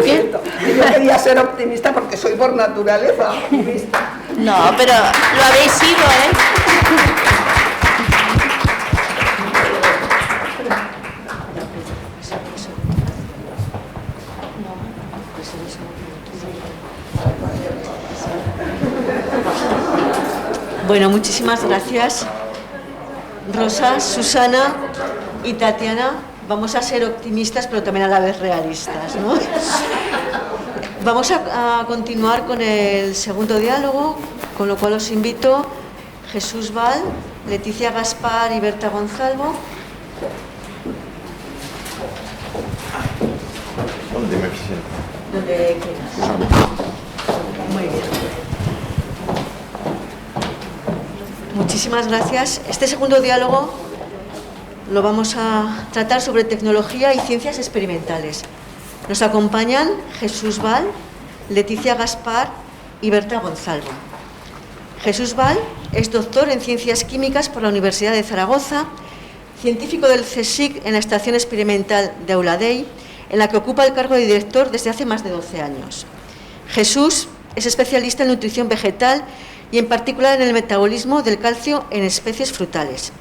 bien. Yo quería ser optimista porque soy por naturaleza optimista. No, pero lo habéis sido, ¿eh? Bueno, muchísimas gracias, Rosa, Susana y Tatiana. Vamos a ser optimistas, pero también a la vez realistas, ¿no? Vamos a continuar con el segundo diálogo, con lo cual os invito Jesús Val, Leticia Gaspar y Berta Gonzalvo. ¿Dónde me presento? Donde quieras. Muy bien. Muchísimas gracias. Este segundo diálogo lo vamos a tratar sobre tecnología y ciencias experimentales. Nos acompañan Jesús Val, Leticia Gaspar y Berta Gonzalvo. Jesús Val es doctor en Ciencias Químicas por la Universidad de Zaragoza, científico del CSIC en la Estación Experimental de Euladei, en la que ocupa el cargo de director desde hace más de 12 años. Jesús es especialista en nutrición vegetal y en particular en el metabolismo del calcio en especies frutales.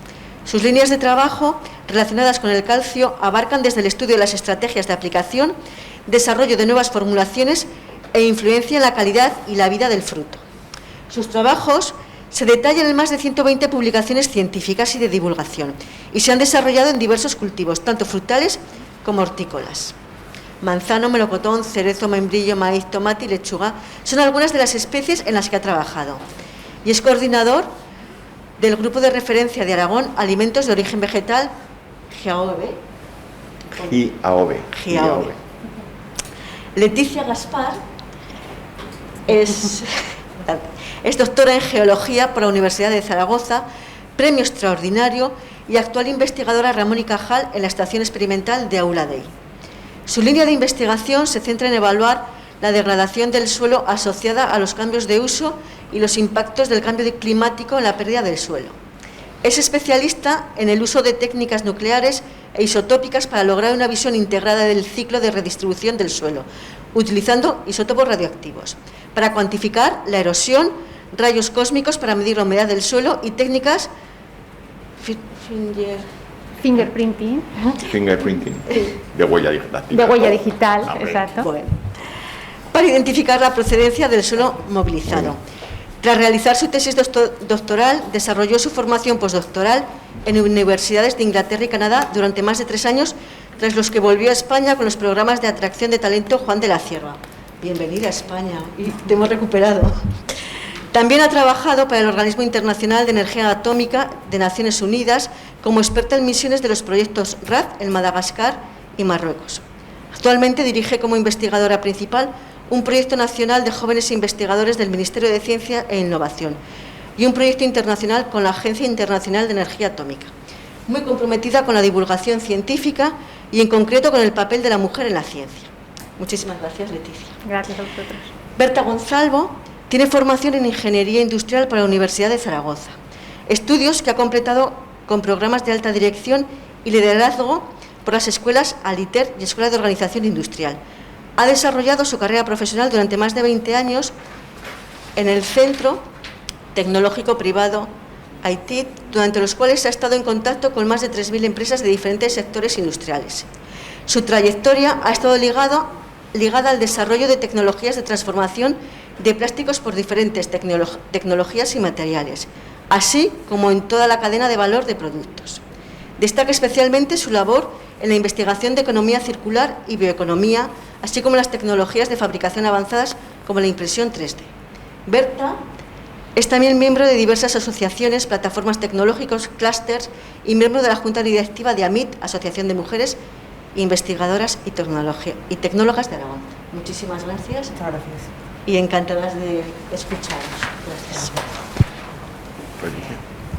Sus líneas de trabajo relacionadas con el calcio abarcan desde el estudio de las estrategias de aplicación, desarrollo de nuevas formulaciones e influencia en la calidad y la vida del fruto. Sus trabajos se detallan en más de 120 publicaciones científicas y de divulgación y se han desarrollado en diversos cultivos, tanto frutales como hortícolas. Manzano, melocotón, cerezo, membrillo, maíz, tomate y lechuga son algunas de las especies en las que ha trabajado. Y es coordinador del Grupo de Referencia de Aragón Alimentos de Origen Vegetal, GAOB. Leticia Gaspar es doctora en Geología por la Universidad de Zaragoza, premio extraordinario y actual investigadora Ramón y Cajal en la Estación Experimental de Euladei. Su línea de investigación se centra en evaluar la degradación del suelo asociada a los cambios de uso y los impactos del cambio climático en la pérdida del suelo. Es especialista en el uso de técnicas nucleares e isotópicas para lograr una visión integrada del ciclo de redistribución del suelo, utilizando isótopos radioactivos, para cuantificar la erosión, rayos cósmicos para medir la humedad del suelo y técnicas fingerprinting. De huella digital. De huella digital, exacto. Bueno, para identificar la procedencia del suelo movilizado. Tras realizar su tesis doctoral, desarrolló su formación postdoctoral en universidades de Inglaterra y Canadá durante más de 3 años, tras los que volvió a España con los programas de atracción de talento Juan de la Cierva. Bienvenida a España, y te hemos recuperado. También ha trabajado para el Organismo Internacional de Energía Atómica de Naciones Unidas como experta en misiones de los proyectos RAD en Madagascar y Marruecos. Actualmente dirige como investigadora principal un proyecto nacional de jóvenes investigadores del Ministerio de Ciencia e Innovación y un proyecto internacional con la Agencia Internacional de Energía Atómica, muy comprometida con la divulgación científica y en concreto con el papel de la mujer en la ciencia. Muchísimas gracias, Leticia. Gracias a vosotros. Berta Gonzalvo tiene formación en Ingeniería Industrial por la Universidad de Zaragoza, estudios que ha completado con programas de alta dirección y liderazgo por las escuelas Aliter y Escuela de Organización Industrial. Ha desarrollado su carrera profesional durante más de 20 años en el Centro Tecnológico Privado ITIT, durante los cuales ha estado en contacto con más de 3.000 empresas de diferentes sectores industriales. Su trayectoria ha estado ligada al desarrollo de tecnologías de transformación de plásticos por diferentes tecnologías y materiales, así como en toda la cadena de valor de productos. Destaca especialmente su labor en la investigación de economía circular y bioeconomía, así como las tecnologías de fabricación avanzadas como la impresión 3D. Berta es también miembro de diversas asociaciones, plataformas tecnológicas, clústeres y miembro de la Junta Directiva de AMIT, Asociación de Mujeres Investigadoras y Tecnólogas de Aragón. Muchísimas gracias. Muchas gracias. Y encantadas de escucharos. Gracias.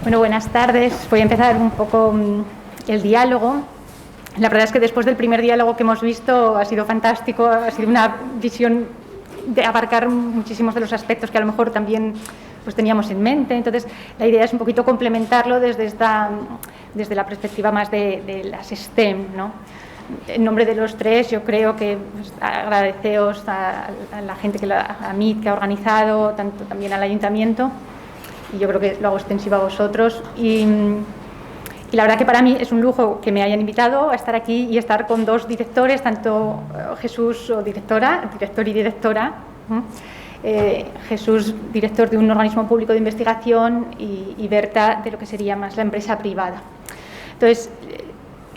Bueno, buenas tardes. Voy a empezar un poco el diálogo. La verdad es que después del primer diálogo que hemos visto ha sido fantástico, ha sido una visión de abarcar muchísimos de los aspectos que a lo mejor también pues teníamos en mente. Entonces, la idea es un poquito complementarlo desde la perspectiva más de las STEM, ¿no? En nombre de los tres, yo creo que pues, agradeceos a la gente a MIT que ha organizado, tanto también al ayuntamiento, y yo creo que lo hago extensivo a vosotros. Y la verdad que para mí es un lujo que me hayan invitado a estar aquí y estar con dos directores, tanto Jesús, director y directora, Jesús, director de un organismo público de investigación, y Berta, de lo que sería más la empresa privada. Entonces,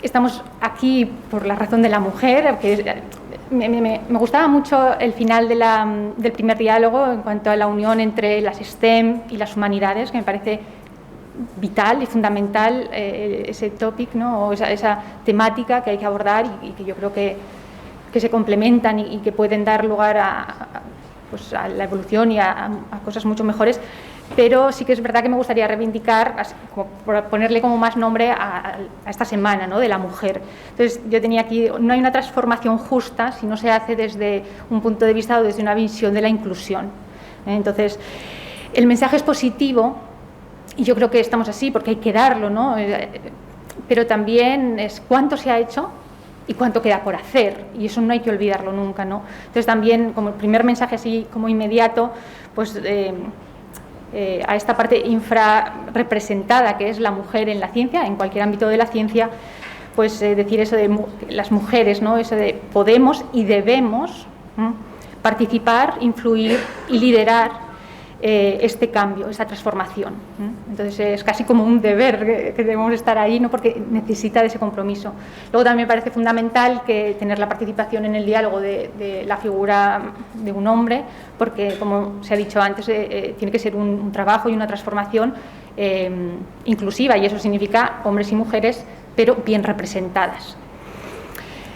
estamos aquí por la razón de la mujer, que me gustaba mucho el final del primer diálogo en cuanto a la unión entre las STEM y las humanidades, que me parece vital y fundamental ese topic, ¿no? O esa temática que hay que abordar y que yo creo que se complementan y que pueden dar lugar pues a la evolución y a cosas mucho mejores. Pero sí que es verdad que me gustaría reivindicar, como por ponerle como más nombre a esta semana, ¿no?, de la mujer. Entonces, yo tenía aquí, no hay una transformación justa si no se hace desde un punto de vista o desde una visión de la inclusión. Entonces, el mensaje es positivo y yo creo que estamos así porque hay que darlo, ¿no? Pero también es cuánto se ha hecho y cuánto queda por hacer, y eso no hay que olvidarlo nunca, ¿no? Entonces, también, como el primer mensaje así como inmediato, pues a esta parte infrarrepresentada que es la mujer en la ciencia, en cualquier ámbito de la ciencia, pues decir eso de las mujeres, ¿no? Eso de podemos y debemos participar, influir y liderar este cambio, esta transformación. Entonces es casi como un deber que debemos estar ahí, ¿no?, porque necesita de ese compromiso. Luego también me parece fundamental que tener la participación en el diálogo de la figura de un hombre, porque, como se ha dicho antes, tiene que ser un trabajo y una transformación inclusiva, y eso significa hombres y mujeres, pero bien representadas.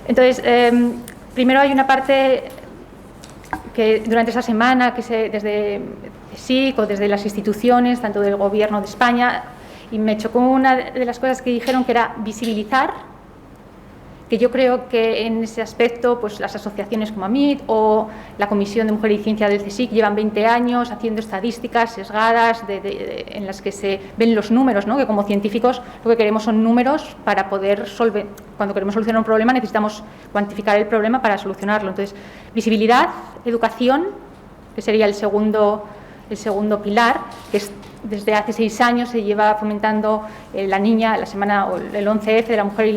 Entonces, primero hay una parte que durante esa semana, que desde SIC o desde las instituciones, tanto del Gobierno de España, y me chocó una de las cosas que dijeron, que era visibilizar, que yo creo que en ese aspecto pues las asociaciones como AMIT o la Comisión de Mujer y Ciencia del CSIC llevan 20 años haciendo estadísticas sesgadas en las que se ven los números, ¿no?, que como científicos lo que queremos son números para poder cuando queremos solucionar un problema necesitamos cuantificar el problema para solucionarlo. Entonces, visibilidad, educación, que sería el segundo pilar, que es, desde hace 6 años se lleva fomentando la niña, la semana, o el 11F de la mujer y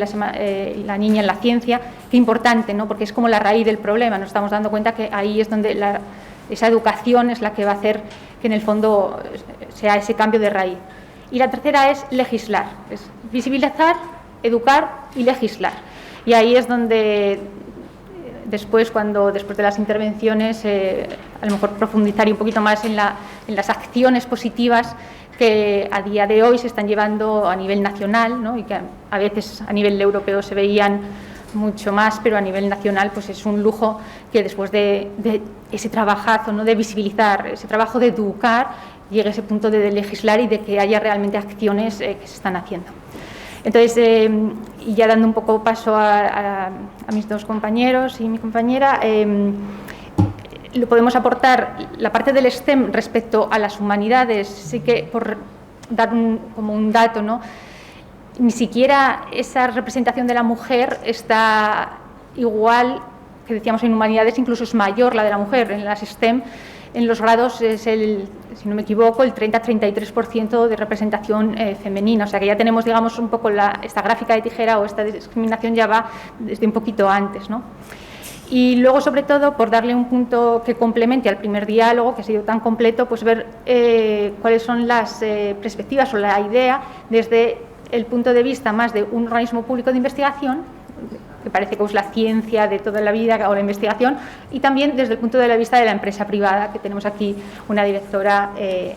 la niña en la ciencia. Qué importante, ¿no?, porque es como la raíz del problema. Nos estamos dando cuenta que ahí es donde esa educación es la que va a hacer que en el fondo sea ese cambio de raíz. Y la tercera es legislar, es visibilizar, educar y legislar. Y ahí es donde después de las intervenciones, a lo mejor profundizar un poquito más en las acciones positivas que a día de hoy se están llevando a nivel nacional, ¿no?, y que a veces a nivel europeo se veían mucho más, pero a nivel nacional pues es un lujo que después de ese trabajazo, ¿no?, de visibilizar, ese trabajo de educar, llegue a ese punto de legislar y de que haya realmente acciones que se están haciendo. Entonces, y ya dando un poco paso a mis dos compañeros y mi compañera, lo podemos aportar la parte del STEM respecto a las humanidades. Sí que, por dar como un dato, ¿no?, ni siquiera esa representación de la mujer está igual, que decíamos en humanidades, incluso es mayor la de la mujer. En las STEM en los grados es si no me equivoco, el 30-33% de representación femenina. O sea que ya tenemos, digamos, un poco esta gráfica de tijera o esta discriminación ya va desde un poquito antes, ¿no? Y luego, sobre todo, por darle un punto que complemente al primer diálogo, que ha sido tan completo, pues ver cuáles son las perspectivas o la idea desde el punto de vista más de un organismo público de investigación, que parece que es la ciencia de toda la vida o la investigación, y también desde el punto de vista de la empresa privada, que tenemos aquí una directora de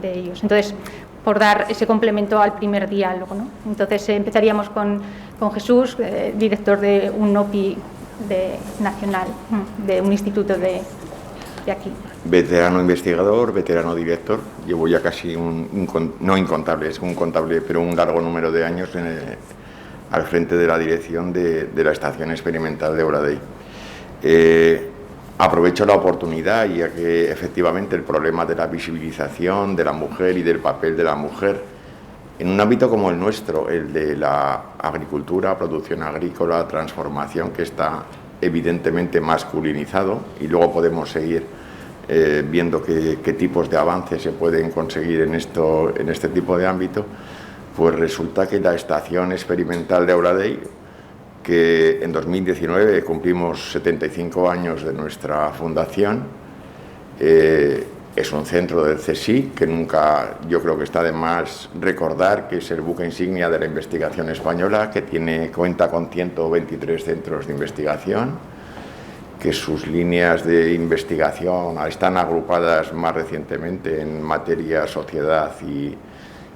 ellos. Entonces, por dar ese complemento al primer diálogo, ¿no? Entonces, empezaríamos con Jesús, director de un OPI nacional, de un instituto de aquí. Veterano investigador, veterano director, llevo ya casi no incontable, es un contable, pero un largo número de años al frente de la dirección de la Estación Experimental de Oradell. Aprovecho la oportunidad, ya que efectivamente el problema de la visibilización de la mujer y del papel de la mujer en un ámbito como el nuestro, el de la agricultura, producción agrícola, transformación, que está evidentemente masculinizado, y luego podemos seguir viendo qué tipos de avances se pueden conseguir en este tipo de ámbito, pues resulta que la Estación Experimental de Oradell, que en 2019 cumplimos 75 años de nuestra fundación, es un centro del CSIC, que nunca, yo creo que está de más recordar que es el buque insignia de la investigación española, que cuenta con 123 centros de investigación, que sus líneas de investigación están agrupadas más recientemente en materia sociedad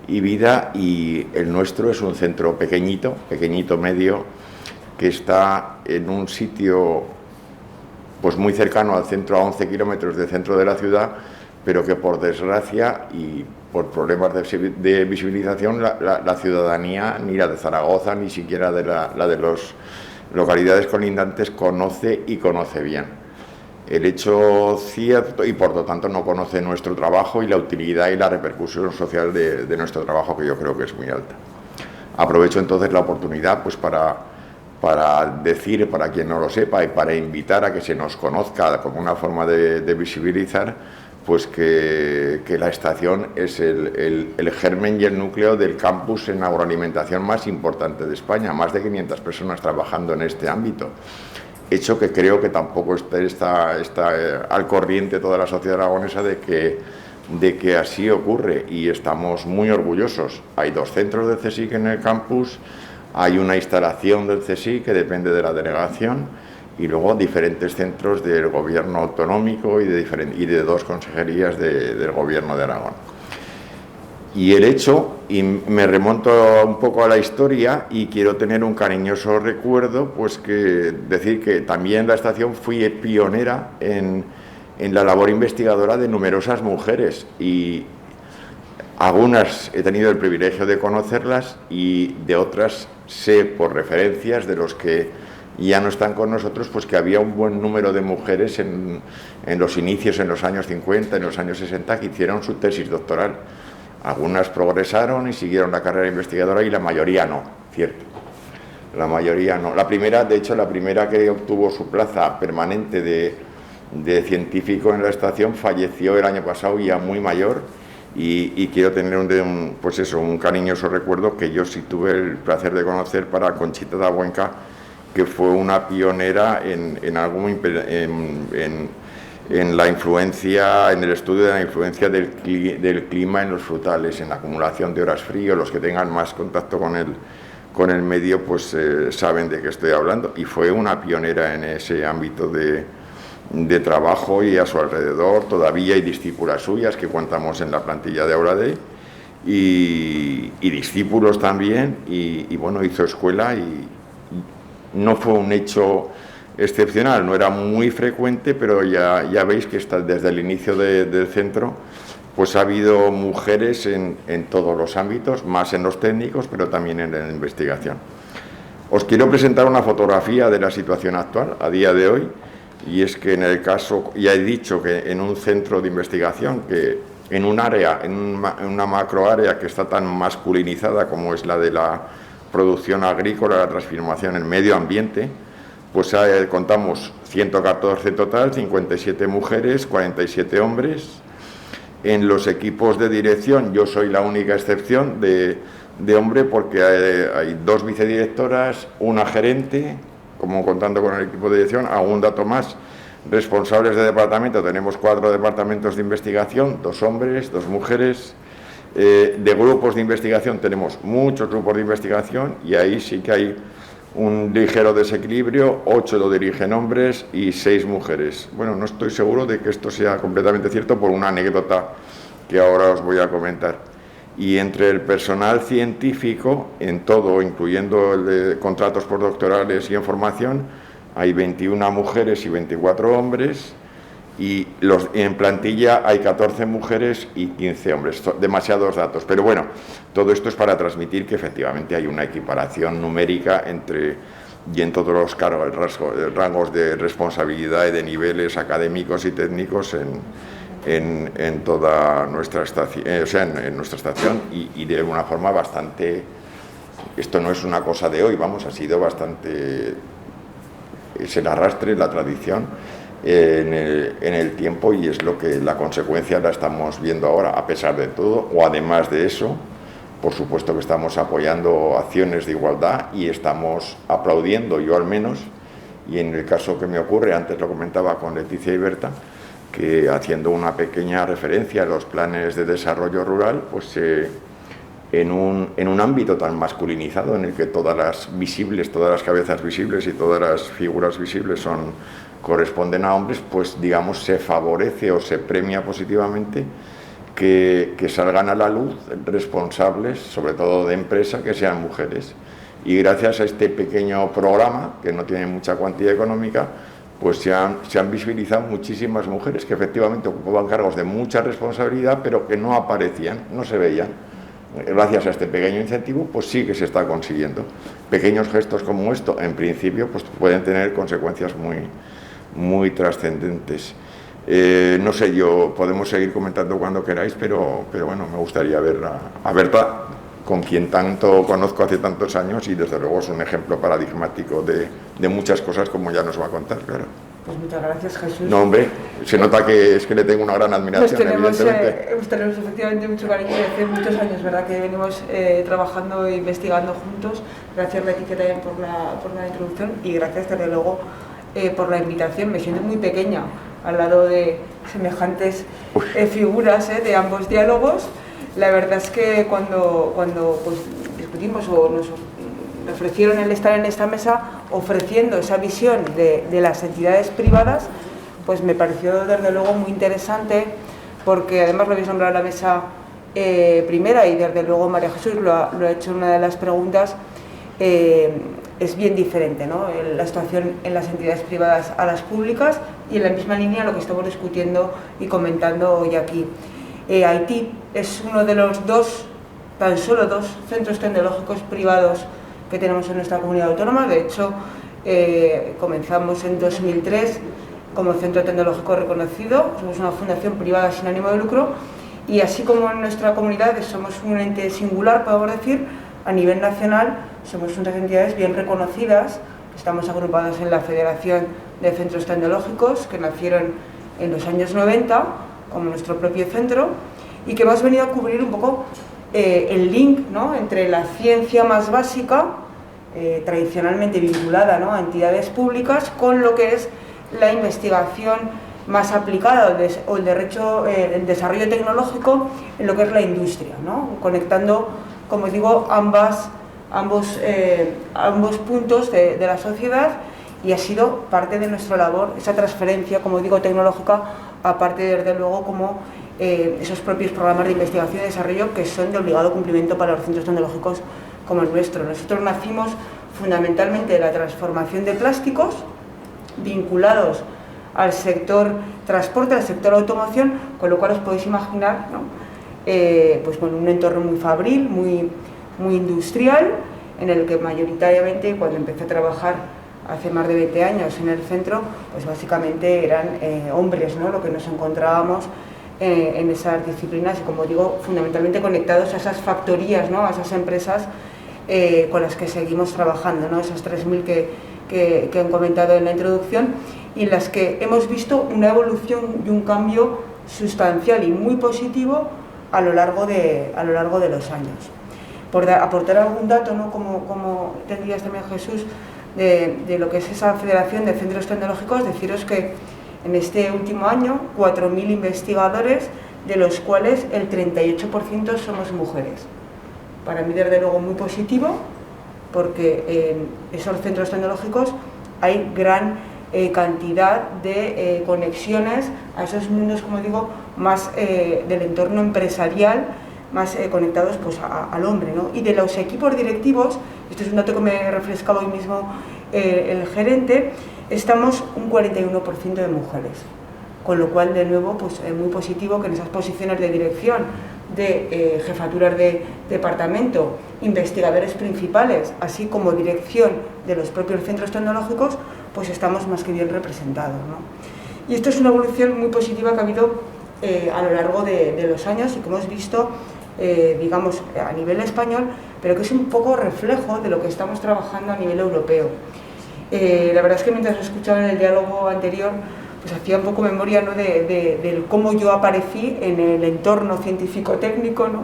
y vida, y el nuestro es un centro pequeñito medio, que está en un sitio pues muy cercano al centro, a 11 kilómetros del centro de la ciudad, pero que por desgracia y por problemas de visibilización la ciudadanía, ni la de Zaragoza, ni siquiera la de las localidades colindantes, conoce bien. El hecho cierto, y por lo tanto no conoce nuestro trabajo y la utilidad y la repercusión social de nuestro trabajo, que yo creo que es muy alta. Aprovecho entonces la oportunidad pues para decir, para quien no lo sepa, y para invitar a que se nos conozca como una forma de visibilizar, pues que la estación es el germen y el núcleo del campus en agroalimentación más importante de España, más de 500 personas trabajando en este ámbito, hecho que creo que tampoco está al corriente toda la sociedad aragonesa de que así ocurre, y estamos muy orgullosos. Hay 2 centros del CSIC en el campus, hay una instalación del CSIC que depende de la delegación, y luego diferentes centros del gobierno autonómico y de 2 consejerías del gobierno de Aragón. Y el hecho, y me remonto un poco a la historia y quiero tener un cariñoso recuerdo, pues que decir que también la estación fui pionera en la labor investigadora de numerosas mujeres, y algunas he tenido el privilegio de conocerlas y de otras sé por referencias de los que ya no están con nosotros, pues que había un buen número de mujeres en los inicios, en los años 50, en los años 60, que hicieron su tesis doctoral. Algunas progresaron y siguieron la carrera investigadora y la mayoría no, cierto. La mayoría no. La primera que obtuvo su plaza permanente de científico en la estación falleció el año pasado, ya muy mayor, y quiero tener un cariñoso recuerdo, que yo sí tuve el placer de conocer, para Conchita Dabuenca, que fue una pionera en la influencia, en el estudio de la influencia del clima en los frutales, en la acumulación de horas frío. Los que tengan más contacto con el medio pues saben de qué estoy hablando, y fue una pionera en ese ámbito de trabajo, y a su alrededor todavía hay discípulas suyas que contamos en la plantilla de Oradell, y discípulos también, y bueno, hizo escuela, y no fue un hecho excepcional, no era muy frecuente, pero ya veis que desde el inicio del centro pues ha habido mujeres en todos los ámbitos, más en los técnicos, pero también en la investigación. Os quiero presentar una fotografía de la situación actual a día de hoy, y es que en el caso, ya he dicho que en un centro de investigación, que en un área, en una macroárea que está tan masculinizada como es la de la producción agrícola, la transformación, el medio ambiente, pues contamos 114 total, 57 mujeres, 47 hombres. En los equipos de dirección yo soy la única excepción de hombre, porque hay 2 vicedirectoras, una gerente, como contando con el equipo de dirección, algún dato más. Responsables de departamento, tenemos 4 departamentos de investigación, 2 hombres, 2 mujeres. De grupos de investigación tenemos muchos grupos de investigación y ahí sí que hay un ligero desequilibrio, 8 lo dirigen hombres y 6 mujeres. Bueno, no estoy seguro de que esto sea completamente cierto por una anécdota que ahora os voy a comentar. Y entre el personal científico, en todo, incluyendo el de contratos postdoctorales y en formación, hay 21 mujeres y 24 hombres, y en plantilla hay 14 mujeres y 15 hombres. Demasiados datos, pero bueno, todo esto es para transmitir que efectivamente hay una equiparación numérica y en todos los rangos de responsabilidad y de niveles académicos y técnicos en toda nuestra estación, en nuestra estación, y de alguna forma bastante. Esto no es una cosa de hoy, vamos, ha sido bastante. Es el arrastre, la tradición en el tiempo, y es lo que la consecuencia la estamos viendo ahora, a pesar de todo, o además de eso. Por supuesto que estamos apoyando acciones de igualdad y estamos aplaudiendo, yo al menos, y en el caso que me ocurre, antes lo comentaba con Leticia y Berta, que haciendo una pequeña referencia a los planes de desarrollo rural, pues en un ámbito tan masculinizado en el que todas las cabezas visibles y todas las figuras visibles corresponden a hombres, pues digamos se favorece o se premia positivamente que salgan a la luz responsables, sobre todo de empresa, que sean mujeres. Y gracias a este pequeño programa, que no tiene mucha cuantía económica, pues se han visibilizado muchísimas mujeres que efectivamente ocupaban cargos de mucha responsabilidad, pero que no aparecían, no se veían. Gracias a este pequeño incentivo, pues sí que se está consiguiendo. Pequeños gestos como esto, en principio, pues pueden tener consecuencias muy trascendentes. No sé, podemos seguir comentando cuando queráis, pero bueno, me gustaría ver a Berta, con quien tanto conozco hace tantos años, y desde luego es un ejemplo paradigmático de muchas cosas, como ya nos va a contar, claro. Pues muchas gracias, Jesús. No, hombre, se nota que es que le tengo una gran admiración, evidentemente. Tenemos efectivamente mucho cariño y hace muchos años, ¿verdad?, que venimos trabajando e investigando juntos. Gracias, Leticia, también por la introducción, y gracias, desde luego, por la invitación. Me siento muy pequeña al lado de semejantes figuras de ambos diálogos. La verdad es que cuando pues, discutimos o nos ofrecieron el estar en esta mesa ofreciendo esa visión de las entidades privadas, pues me pareció desde luego muy interesante, porque además lo habéis nombrado en la mesa primera, y desde luego María Jesús lo ha hecho en una de las preguntas. Es bien diferente, ¿no?, la situación en las entidades privadas a las públicas, y en la misma línea lo que estamos discutiendo y comentando hoy aquí. Haití es uno de los tan solo dos centros tecnológicos privados que tenemos en nuestra comunidad autónoma. De hecho, comenzamos en 2003 como centro tecnológico reconocido. Somos una fundación privada sin ánimo de lucro, y así como en nuestra comunidad somos un ente singular, podemos decir, a nivel nacional somos unas entidades bien reconocidas. Estamos agrupados en la Federación de Centros Tecnológicos, que nacieron en los años 90 como nuestro propio centro, y que hemos venido a cubrir un poco el link, ¿no?, entre la ciencia más básica, tradicionalmente vinculada, ¿no?, a entidades públicas, con lo que es la investigación más aplicada o el desarrollo tecnológico en lo que es la industria, ¿no?, conectando, como digo, ambos puntos de la sociedad. Y ha sido parte de nuestra labor esa transferencia, como digo, tecnológica, aparte, desde luego, como esos propios programas de investigación y desarrollo que son de obligado cumplimiento para los centros tecnológicos como el nuestro. Nosotros nacimos fundamentalmente de la transformación de plásticos, vinculados al sector transporte, al sector automoción, con lo cual os podéis imaginar, ¿no?, pues bueno, un entorno muy fabril, muy industrial, en el que mayoritariamente, cuando empecé a trabajar hace más de 20 años en el centro, pues básicamente eran hombres, ¿no?, lo que nos encontrábamos en esas disciplinas, y como digo, fundamentalmente conectados a esas factorías, ¿no?, a esas empresas con las que seguimos trabajando, ¿no?, esas 3.000 que que han comentado en la introducción, y en las que hemos visto una evolución y un cambio sustancial y muy positivo a lo largo de los años. Por aportar algún dato, ¿no? como tendrías también, Jesús, de lo que es esa Federación de Centros Tecnológicos, deciros que en este último año 4.000 investigadores, de los cuales el 38% somos mujeres. Para mí, desde luego, muy positivo, porque en esos centros tecnológicos hay gran cantidad de conexiones a esos mundos, como digo, más del entorno empresarial, más conectados pues, al hombre, ¿no? Y de los equipos directivos, esto es un dato que me refrescaba hoy mismo el gerente, estamos un 41% de mujeres, con lo cual, de nuevo, pues muy positivo que en esas posiciones de dirección, de jefaturas de departamento, investigadores principales, así como dirección de los propios centros tecnológicos, pues estamos más que bien representados, ¿no? Y esto es una evolución muy positiva que ha habido a lo largo de los años y que hemos visto, digamos, a nivel español, pero que es un poco reflejo de lo que estamos trabajando a nivel europeo. La verdad es que mientras escuchaba en el diálogo anterior, pues hacía un poco memoria, ¿no? de cómo yo aparecí en el entorno científico-técnico, ¿no?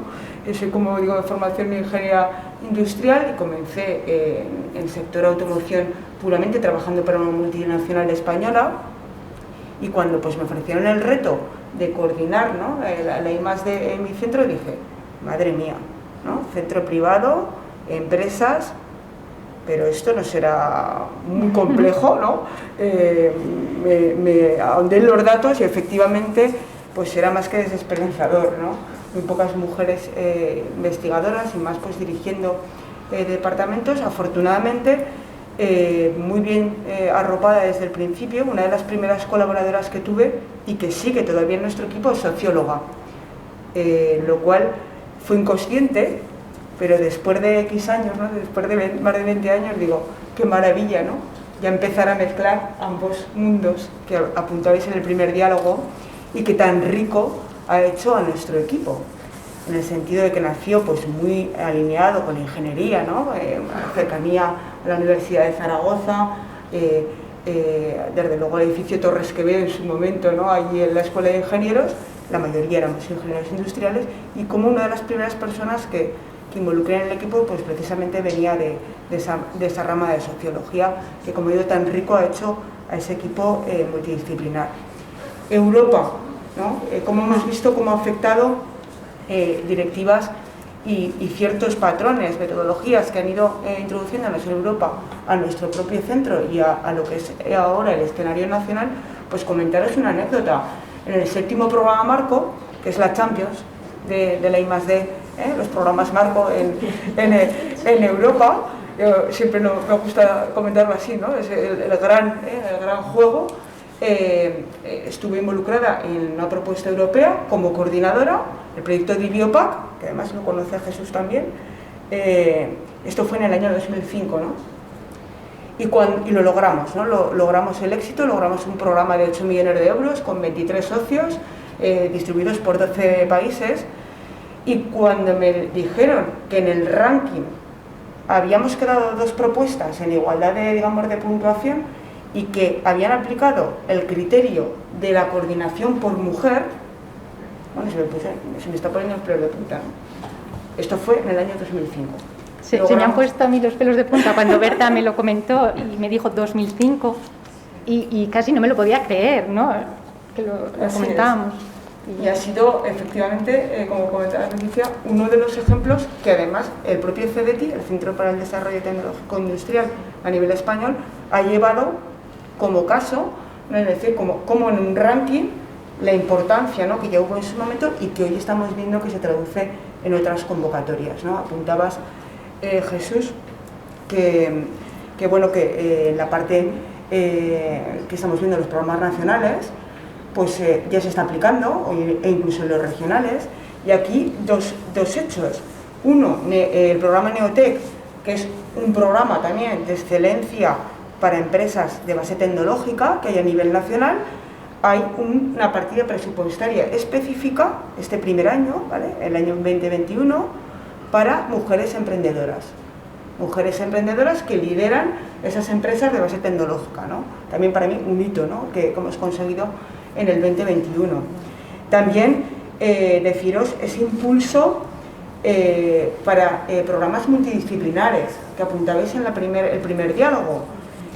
Soy, como digo, de formación de ingeniería industrial y comencé en el sector automoción puramente trabajando para una multinacional española, y cuando pues me ofrecieron el reto de coordinar, ¿no? la I+D en mi centro, dije, madre mía, ¿no? Centro privado, empresas, pero esto no será muy complejo, ¿no? Me ahondé en los datos y efectivamente pues era más que desesperanzador, ¿no? Muy pocas mujeres investigadoras y más pues dirigiendo departamentos. Afortunadamente, muy bien arropada desde el principio, una de las primeras colaboradoras que tuve y que sigue todavía en nuestro equipo es socióloga, lo cual fue inconsciente, pero después de X años, ¿no? Después de más de 20 años, digo, qué maravilla, ¿no? Ya empezar a mezclar ambos mundos que apuntabais en el primer diálogo y que tan rico ha hecho a nuestro equipo, en el sentido de que nació pues muy alineado con la ingeniería, ¿no? Cercanía a la Universidad de Zaragoza, desde luego el edificio Torres que veo en su momento, ¿no? Allí en la Escuela de Ingenieros, la mayoría éramos ingenieros industriales, y como una de las primeras personas que involucré en el equipo, pues precisamente venía de esa rama de sociología que, como digo, tan rico ha hecho a ese equipo multidisciplinar. Europa, ¿no? Como hemos visto cómo ha afectado directivas y ciertos patrones, metodologías que han ido introduciéndonos en Europa a nuestro propio centro y a lo que es ahora el escenario nacional, pues comentaros una anécdota. En el 7º programa marco, que es la Champions de la I+D, los programas marco en Europa, yo siempre me gusta comentarlo así, ¿no? Es el gran juego. Estuve involucrada en una propuesta europea como coordinadora, el proyecto de Biopac, que además lo conoce Jesús también. Esto fue en el año 2005, ¿no? Y lo logramos, ¿no? Logramos el éxito, logramos un programa de 8 millones de euros con 23 socios distribuidos por 12 países. Y cuando me dijeron que en el ranking habíamos quedado 2 propuestas en igualdad de puntuación y que habían aplicado el criterio de la coordinación por mujer, bueno, se me está poniendo el pelo de punta, ¿no? Esto fue en el año 2005. Se me han puesto a mí los pelos de punta cuando Berta me lo comentó y me dijo 2005 y casi no me lo podía creer, ¿no? Que lo comentábamos. Y ha sido, efectivamente, como comentaba Leticia, uno de los ejemplos que además el propio CDTI, el Centro para el Desarrollo Tecnológico Industrial a nivel español, ha llevado como caso, ¿no? Es decir, como en un ranking, la importancia, ¿no? que ya hubo en su momento y que hoy estamos viendo que se traduce en otras convocatorias, ¿no? Apuntabas, Jesús, que bueno, que la parte que estamos viendo en los programas nacionales, pues ya se está aplicando, e incluso en los regionales, y aquí dos hechos. Uno, el programa Neotec, que es un programa también de excelencia para empresas de base tecnológica que hay a nivel nacional. Hay una partida presupuestaria específica este primer año, ¿vale? El año 2021, para mujeres emprendedoras. mujeres emprendedoras que lideran esas empresas de base tecnológica, ¿no? También para mí un hito, ¿no?, que hemos conseguido en el 2021. También deciros ese impulso para programas multidisciplinares que apuntabais en el primer diálogo.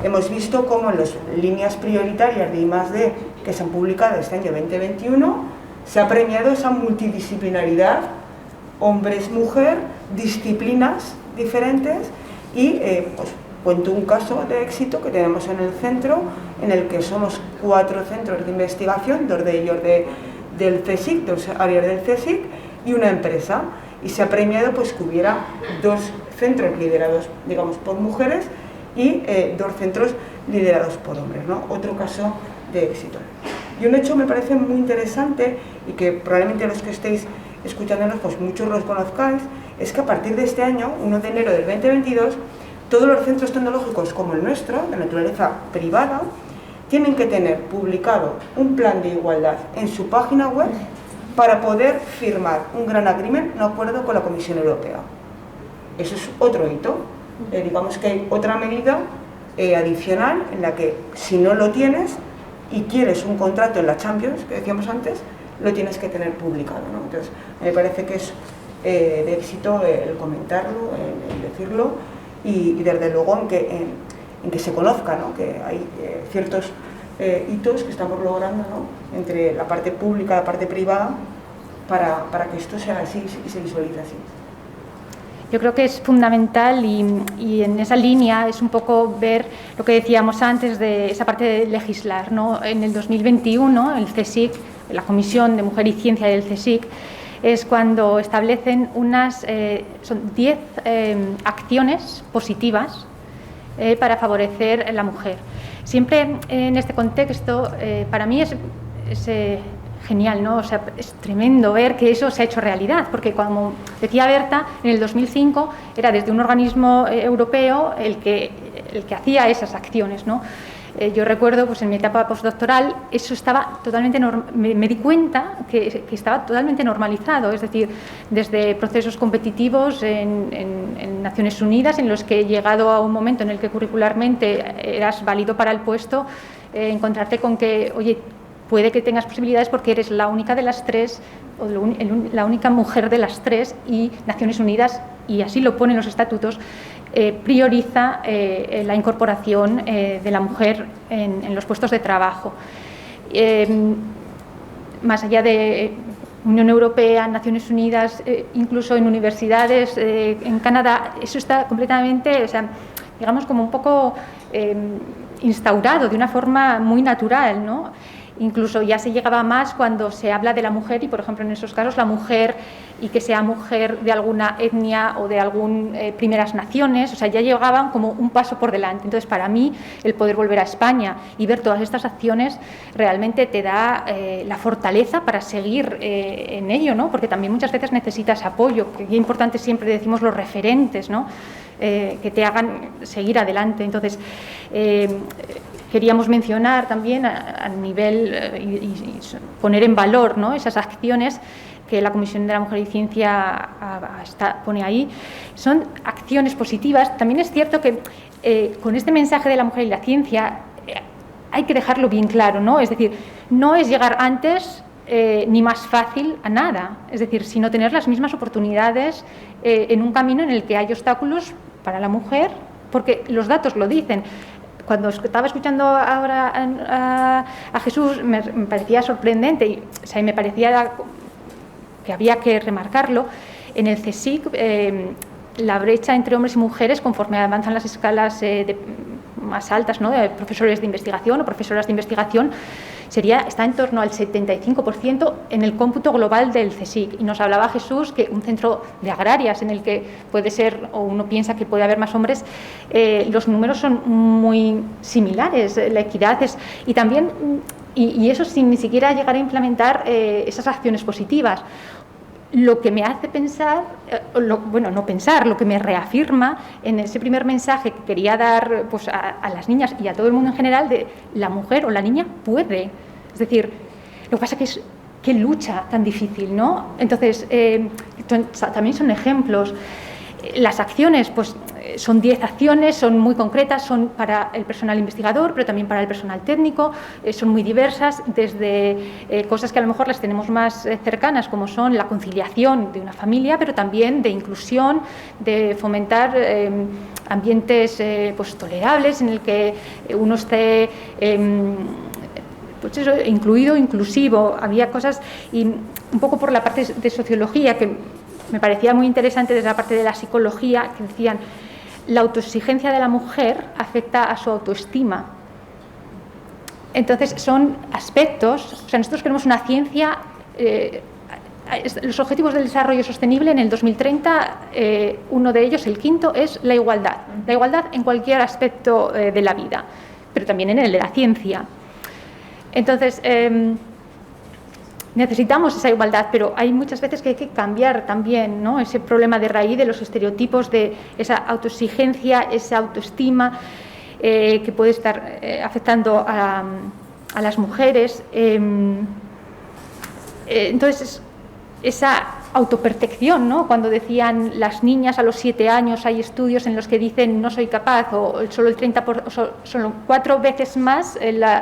Hemos visto cómo en las líneas prioritarias de I+D que se han publicado este año 2021 se ha premiado esa multidisciplinaridad, hombres-mujer, disciplinas diferentes y pues cuento un caso de éxito que tenemos en el centro, en el que somos 4 centros de investigación, 2 de ellos del CSIC, 2 áreas del CSIC y una empresa, y se ha premiado pues que hubiera 2 centros liderados, digamos, por mujeres y 2 centros liderados por hombres, ¿no? Otro caso de éxito. Y un hecho me parece muy interesante y que probablemente los que estéis escuchándonos pues muchos los conozcáis, es que a partir de este año, 1 de enero del 2022, todos los centros tecnológicos como el nuestro, de naturaleza privada, tienen que tener publicado un plan de igualdad en su página web para poder firmar un gran agreement, un acuerdo con la Comisión Europea. Eso es otro hito. Digamos que hay otra medida adicional en la que si no lo tienes y quieres un contrato en la Champions, que decíamos antes, lo tienes que tener publicado, ¿no? Entonces, me parece que es de éxito el comentarlo, el decirlo y desde luego en que se conozca, ¿no?, que hay ciertos hitos que estamos logrando, ¿no?, entre la parte pública y la parte privada para que esto sea así y se visualice así. Yo creo que es fundamental y en esa línea es un poco ver lo que decíamos antes de esa parte de legislar, ¿no? En el 2021 el CSIC, la Comisión de Mujer y Ciencia del CSIC, es cuando establecen son 10 acciones positivas para favorecer la mujer. Siempre en este contexto, para mí es genial, ¿no? O sea, es tremendo ver que eso se ha hecho realidad, porque como decía Berta, en el 2005 era desde un organismo europeo el que hacía esas acciones, ¿no? Yo recuerdo, pues en mi etapa postdoctoral, eso estaba totalmente me di cuenta que estaba totalmente normalizado, es decir, desde procesos competitivos en Naciones Unidas, en los que llegado a un momento en el que curricularmente eras válido para el puesto, encontrarte con que, oye, puede que tengas posibilidades porque eres la única de las 3 o la única mujer de las 3 y Naciones Unidas, y así lo ponen los estatutos, prioriza la incorporación de la mujer en los puestos de trabajo. Más allá de Unión Europea, Naciones Unidas, incluso en universidades, en Canadá, eso está completamente, o sea, digamos, como un poco instaurado de una forma muy natural, ¿no? Incluso ya se llegaba más cuando se habla de la mujer y, por ejemplo, en esos casos, la mujer y que sea mujer de alguna etnia o de algún primeras naciones, o sea, ya llegaban como un paso por delante. Entonces, para mí, el poder volver a España y ver todas estas acciones realmente te da la fortaleza para seguir en ello, ¿no? Porque también muchas veces necesitas apoyo, que es importante, siempre decimos los referentes, ¿no? Que te hagan seguir adelante. Entonces, queríamos mencionar también a nivel y poner en valor, ¿no?, esas acciones que la Comisión de la Mujer y Ciencia pone ahí. Son acciones positivas. También es cierto que con este mensaje de la mujer y la ciencia hay que dejarlo bien claro, ¿no? Es decir, no es llegar antes ni más fácil a nada, es decir, sino tener las mismas oportunidades en un camino en el que hay obstáculos para la mujer, porque los datos lo dicen. Cuando estaba escuchando ahora a Jesús me parecía sorprendente y, o sea, me parecía que había que remarcarlo. En el CSIC la brecha entre hombres y mujeres, conforme avanzan las escalas más altas, ¿no?, de profesores de investigación o profesoras de investigación, está en torno al 75% en el cómputo global del CSIC. Y nos hablaba Jesús que un centro de agrarias en el que puede ser, o uno piensa que puede haber más hombres, los números son muy similares, la equidad es... Y también, y eso sin ni siquiera llegar a implementar esas acciones positivas. Lo que me hace pensar, lo que me reafirma en ese primer mensaje que quería dar, pues, a las niñas y a todo el mundo en general, de la mujer o la niña puede. Es decir, lo que pasa que es qué lucha tan difícil, ¿no? Entonces, también son ejemplos. Las acciones, pues son 10 acciones, son muy concretas, son para el personal investigador, pero también para el personal técnico, son muy diversas, desde cosas que a lo mejor las tenemos más cercanas, como son la conciliación de una familia, pero también de inclusión, de fomentar ambientes pues, tolerables, en el que uno esté pues eso, incluido, inclusivo. Había cosas, y un poco por la parte de sociología, que me parecía muy interesante desde la parte de la psicología, que decían, la autoexigencia de la mujer afecta a su autoestima. Entonces, son aspectos, o sea, nosotros queremos una ciencia, los Objetivos del Desarrollo Sostenible en el 2030, uno de ellos, el quinto, es la igualdad en cualquier aspecto de la vida, pero también en el de la ciencia. Entonces, necesitamos esa igualdad, pero hay muchas veces que hay que cambiar también, ¿no?, ese problema de raíz de los estereotipos, de esa autoexigencia, esa autoestima que puede estar afectando a las mujeres. Entonces, esa autopercepción, ¿no?, cuando decían las niñas a los 7 años, hay estudios en los que dicen no soy capaz, o solo el 30%, solo 4 veces más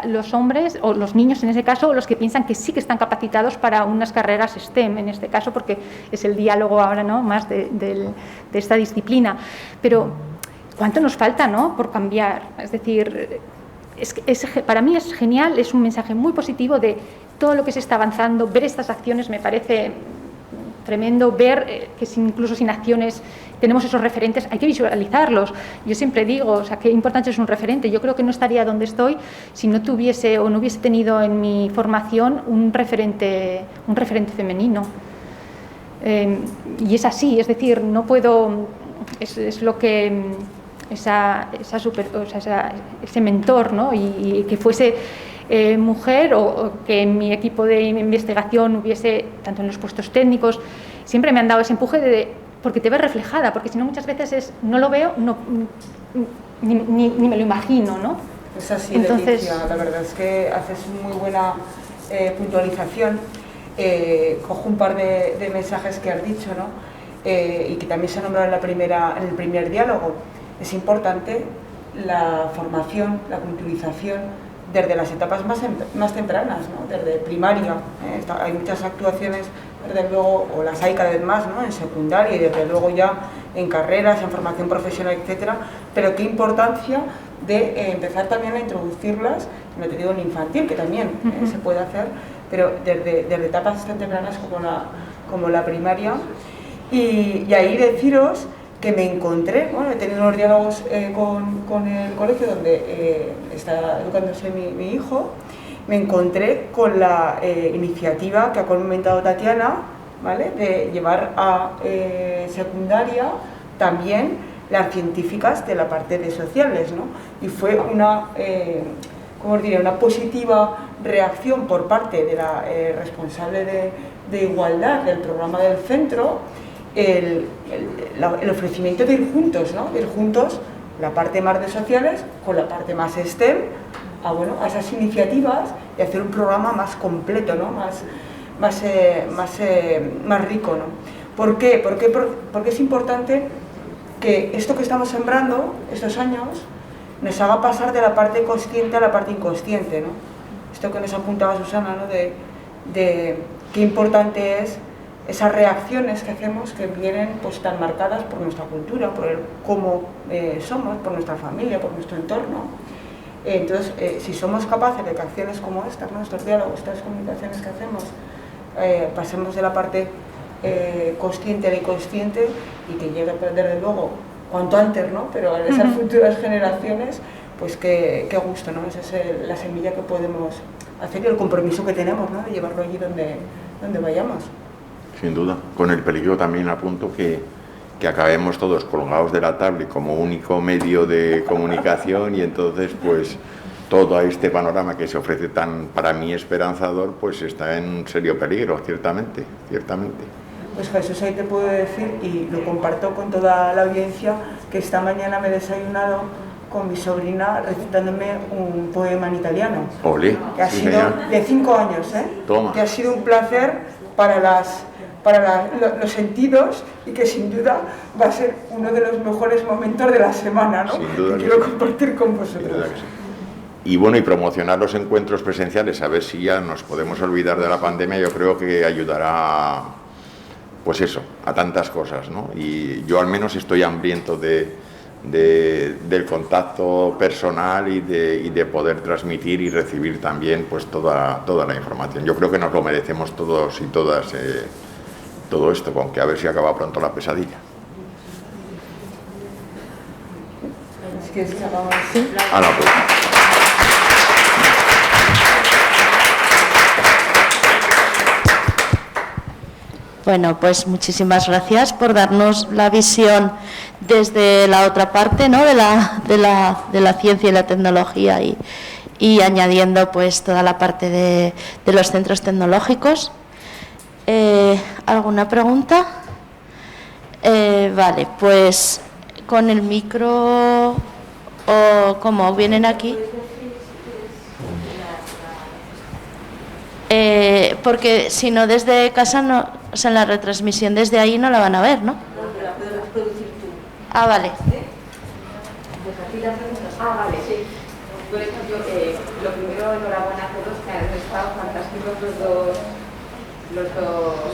los hombres, o los niños en ese caso, los que piensan que sí que están capacitados para unas carreras STEM, en este caso, porque es el diálogo ahora, ¿no?, más de esta disciplina. Pero, ¿cuánto nos falta, ¿no?, por cambiar? Es decir, para mí es genial, es un mensaje muy positivo de todo lo que se está avanzando. Ver estas acciones me parece tremendo, ver que incluso sin acciones tenemos esos referentes, hay que visualizarlos. Yo siempre digo, o sea, qué importante es un referente. Yo creo que no estaría donde estoy si no tuviese o no hubiese tenido en mi formación un referente femenino. Y es así, es decir, no puedo, es lo que ese mentor, ¿no?, y que fuese mujer, o que en mi equipo de investigación hubiese, tanto en los puestos técnicos, siempre me han dado ese empuje porque te ves reflejada, porque si no muchas veces no lo veo, ni me lo imagino, ¿no? Es así. Entonces, Leticia, la verdad es que haces muy buena puntualización. Cojo un par de mensajes que has dicho, ¿no?, y que también se ha nombrado en el primer diálogo. Es importante la formación, la culturización desde las etapas más tempranas, ¿no?, desde primaria. Hay muchas actuaciones, desde luego, o las hay cada vez más, ¿no?, en secundaria y desde luego ya en carreras, en formación profesional, etcétera. Pero qué importancia de empezar también a introducirlas, no te digo en infantil, que también se puede hacer, pero desde etapas tan tempranas como la primaria. Y ahí deciros que me encontré, bueno, he tenido unos diálogos con el colegio donde está educándose mi hijo. Me encontré con la iniciativa que ha comentado Tatiana, ¿vale?, de llevar a secundaria también las científicas de la parte de sociales, ¿no? Y fue una positiva reacción por parte de la responsable de igualdad del programa del centro, el ofrecimiento de ir juntos, ¿no?, de ir juntos la parte más de sociales con la parte más STEM, a esas iniciativas, y hacer un programa más completo, ¿no?, más rico, ¿no? ¿Por qué? Porque es importante que esto que estamos sembrando estos años nos haga pasar de la parte consciente a la parte inconsciente, ¿no? Esto que nos apuntaba Susana, ¿no?, de qué importante es esas reacciones que hacemos, que vienen pues tan marcadas por nuestra cultura, por cómo somos, por nuestra familia, por nuestro entorno. Entonces, si somos capaces de que acciones como estas, ¿no?, estos diálogos, estas comunicaciones que hacemos, pasemos de la parte consciente a la inconsciente, y que llegue desde luego cuanto antes, ¿no?, pero a esas futuras generaciones, pues qué gusto, ¿no? Esa es la semilla que podemos hacer y el compromiso que tenemos, ¿no?, de llevarlo allí donde vayamos. Sin duda, con el peligro también apunto que acabemos todos colgados de la tablet como único medio de comunicación, y entonces pues todo este panorama que se ofrece tan, para mí, esperanzador, pues está en un serio peligro, ciertamente. Pues Jesús, ahí te puedo decir, y lo comparto con toda la audiencia, que esta mañana me he desayunado con mi sobrina recitándome un poema en italiano. Olé, que ha sido de 5 años, Toma. Que ha sido un placer para las para los sentidos y que sin duda va a ser uno de los mejores momentos de la semana, ¿no? Sin duda que quiero compartir con vosotros. Sin duda que sí. Y bueno, y promocionar los encuentros presenciales, a ver si ya nos podemos olvidar de la pandemia, yo creo que ayudará, pues eso, a tantas cosas, ¿no? Y yo al menos estoy hambriento del contacto personal y de poder transmitir y recibir también pues toda la información. Yo creo que nos lo merecemos todos y todas, todo esto, aunque a ver si acaba pronto la pesadilla. Ah, no, pues. Bueno, pues muchísimas gracias por darnos la visión desde la otra parte, ¿no? de la ciencia y la tecnología y añadiendo pues toda la parte de los centros tecnológicos. ¿Alguna pregunta? Vale, pues con el micro o como vienen aquí. Porque si no desde casa, no, o sea, en la retransmisión desde ahí no la van a ver, ¿no? No, pero la puedes reproducir tú. Ah, vale. Vale, sí. Por ejemplo, lo primero, enhorabuena a todos, que han estado fantásticos los dos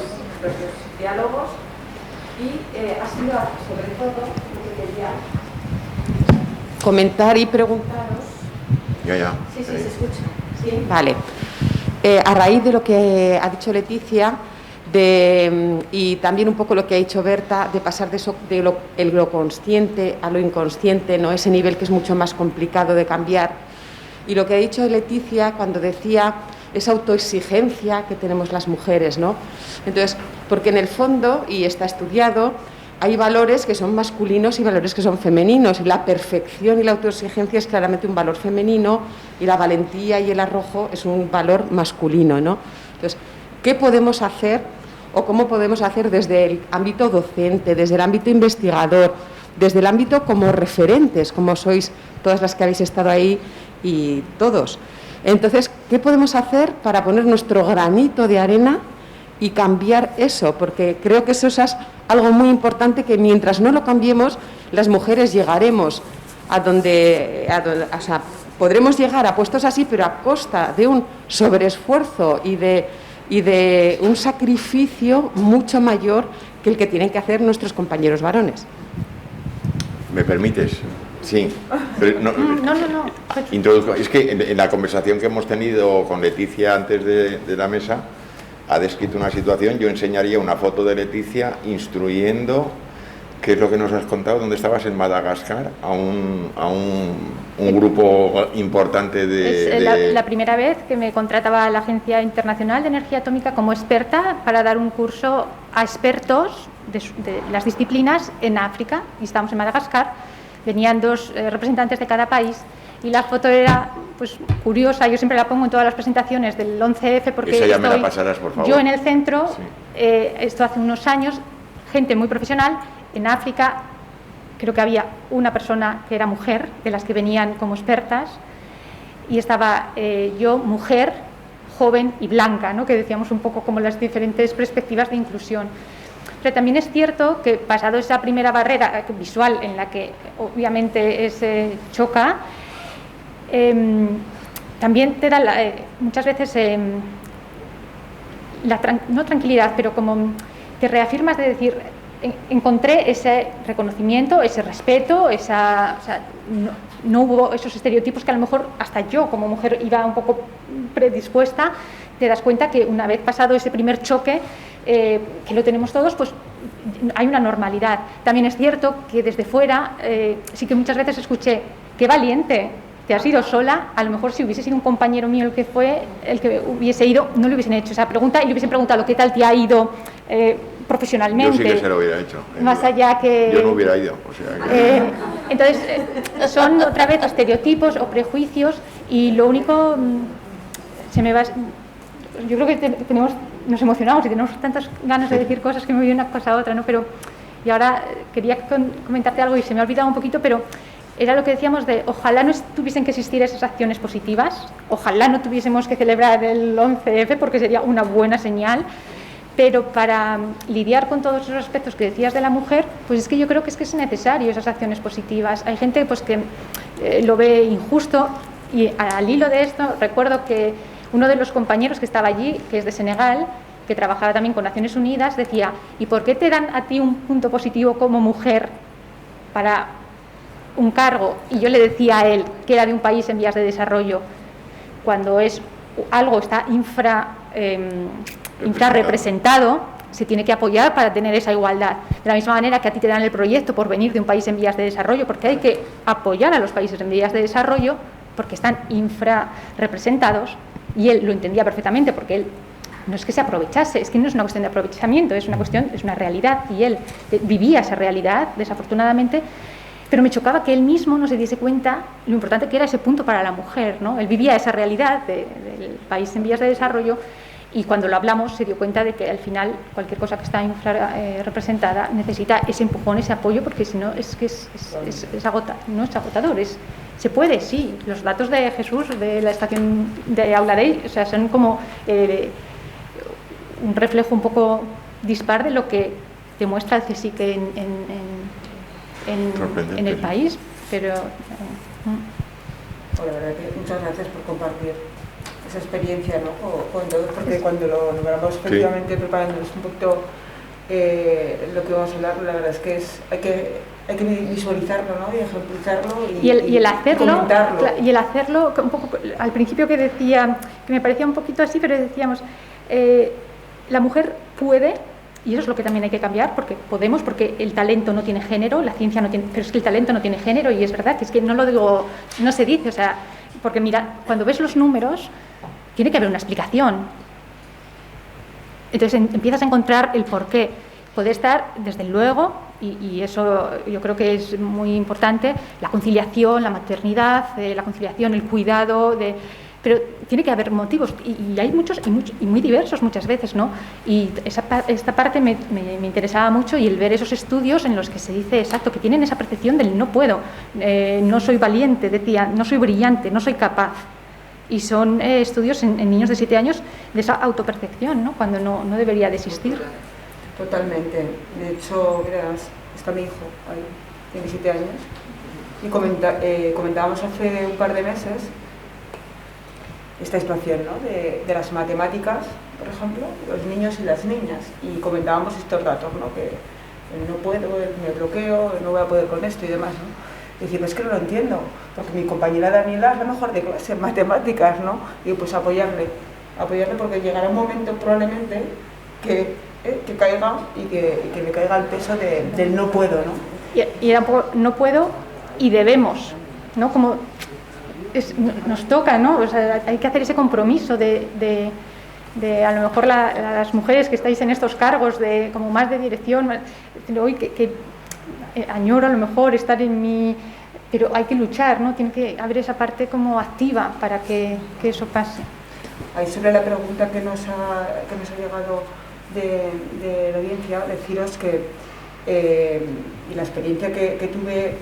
diálogos y ha sido, sobre todo, lo que quería comentar y preguntaros. Ya. Sí, se escucha. ¿Sí? Vale. A raíz de lo que ha dicho Leticia y también un poco lo que ha dicho Berta, de pasar de lo consciente a lo inconsciente, ¿no? Ese nivel que es mucho más complicado de cambiar. Y lo que ha dicho Leticia cuando decía esa autoexigencia que tenemos las mujeres, ¿no? Entonces, porque en el fondo, y está estudiado, hay valores que son masculinos y valores que son femeninos. La perfección y la autoexigencia es claramente un valor femenino y la valentía y el arrojo es un valor masculino, ¿no? Entonces, ¿qué podemos hacer o cómo podemos hacer desde el ámbito docente, desde el ámbito investigador, desde el ámbito como referentes, como sois todas las que habéis estado ahí y todos? Entonces, ¿qué podemos hacer para poner nuestro granito de arena y cambiar eso? Porque creo que eso es algo muy importante, que mientras no lo cambiemos, las mujeres llegaremos a donde o sea, podremos llegar a puestos así, pero a costa de un sobreesfuerzo y de un sacrificio mucho mayor que el que tienen que hacer nuestros compañeros varones. ¿Me permites? Sí. Pero no. Introduzco. Es que en la conversación que hemos tenido con Leticia antes de la mesa, ha descrito una situación. Yo enseñaría una foto de Leticia instruyendo, ¿qué es lo que nos has contado? ¿Dónde estabas? En Madagascar, a un grupo importante de... Es la primera vez que me contrataba la Agencia Internacional de Energía Atómica como experta para dar un curso a expertos de las disciplinas en África, y estábamos en Madagascar. Venían dos representantes de cada país y la foto era pues curiosa. Yo siempre la pongo en todas las presentaciones del 11F porque esa ya me la pasarás, por favor. Yo en el centro, sí. Esto hace unos años, gente muy profesional. En África creo que había una persona que era mujer, de las que venían como expertas, y estaba yo, mujer, joven y blanca, ¿no? Que decíamos un poco como las diferentes perspectivas de inclusión. Pero también es cierto que pasado esa primera barrera visual en la que obviamente se choca, también te da muchas veces no tranquilidad, pero como te reafirmas de decir, encontré ese reconocimiento, ese respeto, o sea, no hubo esos estereotipos que a lo mejor hasta yo como mujer iba un poco predispuesta. Te das cuenta que una vez pasado ese primer choque, que lo tenemos todos, pues hay una normalidad. También es cierto que desde fuera sí que muchas veces escuché, qué valiente, te has ido sola. A lo mejor si hubiese sido un compañero mío el que hubiese ido, no le hubiesen hecho esa pregunta y le hubiesen preguntado, ¿qué tal te ha ido profesionalmente? Yo sí que se lo hubiera hecho. Más allá que... Yo no hubiera ido. O sea que... entonces, son otra vez estereotipos o prejuicios, y lo único, yo creo que nos emocionamos y tenemos tantas ganas de decir cosas que me voy de una cosa a otra, ¿no? Pero, y ahora quería comentarte algo y se me ha olvidado un poquito, pero era lo que decíamos de ojalá no tuviesen que existir esas acciones positivas, ojalá no tuviésemos que celebrar el 11F porque sería una buena señal, Pero para lidiar con todos esos aspectos que decías de la mujer, pues es que yo creo que es necesario esas acciones positivas. Hay gente pues que lo ve injusto, y al hilo de esto recuerdo que uno de los compañeros que estaba allí, que es de Senegal, que trabajaba también con Naciones Unidas, decía: ¿y por qué te dan a ti un punto positivo como mujer para un cargo? Y yo le decía a él que era de un país en vías de desarrollo, cuando algo está infrarrepresentado, se tiene que apoyar para tener esa igualdad. De la misma manera que a ti te dan el proyecto por venir de un país en vías de desarrollo, porque hay que apoyar a los países en vías de desarrollo porque están infrarrepresentados, y él lo entendía perfectamente, porque él no es que se aprovechase, es que no es una cuestión de aprovechamiento, es una realidad, y él vivía esa realidad, desafortunadamente, pero me chocaba que él mismo no se diese cuenta lo importante que era ese punto para la mujer, ¿no? Él vivía esa realidad del país en vías de desarrollo, y cuando lo hablamos se dio cuenta de que al final cualquier cosa que está infrarrepresentada necesita ese empujón, ese apoyo, porque si no es no es agotador. Se puede, sí. Los datos de Jesús, de la estación de Aula Dei, o sea, son como un reflejo un poco dispar de lo que demuestra el CSIC en el país, pero... La verdad que muchas gracias por compartir esa experiencia, ¿no? Con todos, porque cuando lo nombramos efectivamente preparándonos un poquito lo que vamos a hablar, la verdad es que hay que visualizarlo, ¿no? Y ejemplizarlo y el hacerlo, comentarlo. Y el hacerlo, un poco, al principio que decía, que me parecía un poquito así, pero decíamos, la mujer puede, y eso es lo que también hay que cambiar, porque podemos, porque el talento no tiene género, la ciencia no tiene, pero es que el talento no tiene género, y es verdad que es que no lo digo, no se dice, o sea, porque mira, cuando ves los números, tiene que haber una explicación. Entonces empiezas a encontrar el porqué. Puede estar, desde luego, y eso yo creo que es muy importante, la conciliación, la maternidad, la conciliación, el cuidado, pero tiene que haber motivos, y hay muchos y muy diversos muchas veces, ¿no? Y esta parte me interesaba mucho, y el ver esos estudios en los que se dice exacto, que tienen esa percepción del no puedo, no soy valiente, decía, no soy brillante, no soy capaz. Y son estudios en niños de 7 años de esa autopercepción, ¿no? Cuando no debería de existir. Totalmente. De hecho, verás, está mi hijo ahí, tiene 7 años, y comentábamos hace un par de meses esta situación, ¿no? de las matemáticas, por ejemplo, los niños y las niñas, y comentábamos estos datos, ¿no? Que no puedo, me bloqueo, no voy a poder con esto y demás, ¿no? Y decir, es que no lo entiendo, porque mi compañera Daniela es la mejor de clase en matemáticas, ¿no? Y pues apoyarle porque llegará un momento probablemente que caiga y que le caiga el peso del no puedo, ¿no? Y era un poco, no puedo y debemos, ¿no? Como nos toca, ¿no? O sea, hay que hacer ese compromiso de a lo mejor las mujeres que estáis en estos cargos de como más de dirección, hoy que añoro a lo mejor estar en mi... Pero hay que luchar, ¿no? Tiene que haber esa parte como activa para que eso pase. Ahí sobre la pregunta que nos ha llegado de la audiencia, deciros que y la experiencia que tuve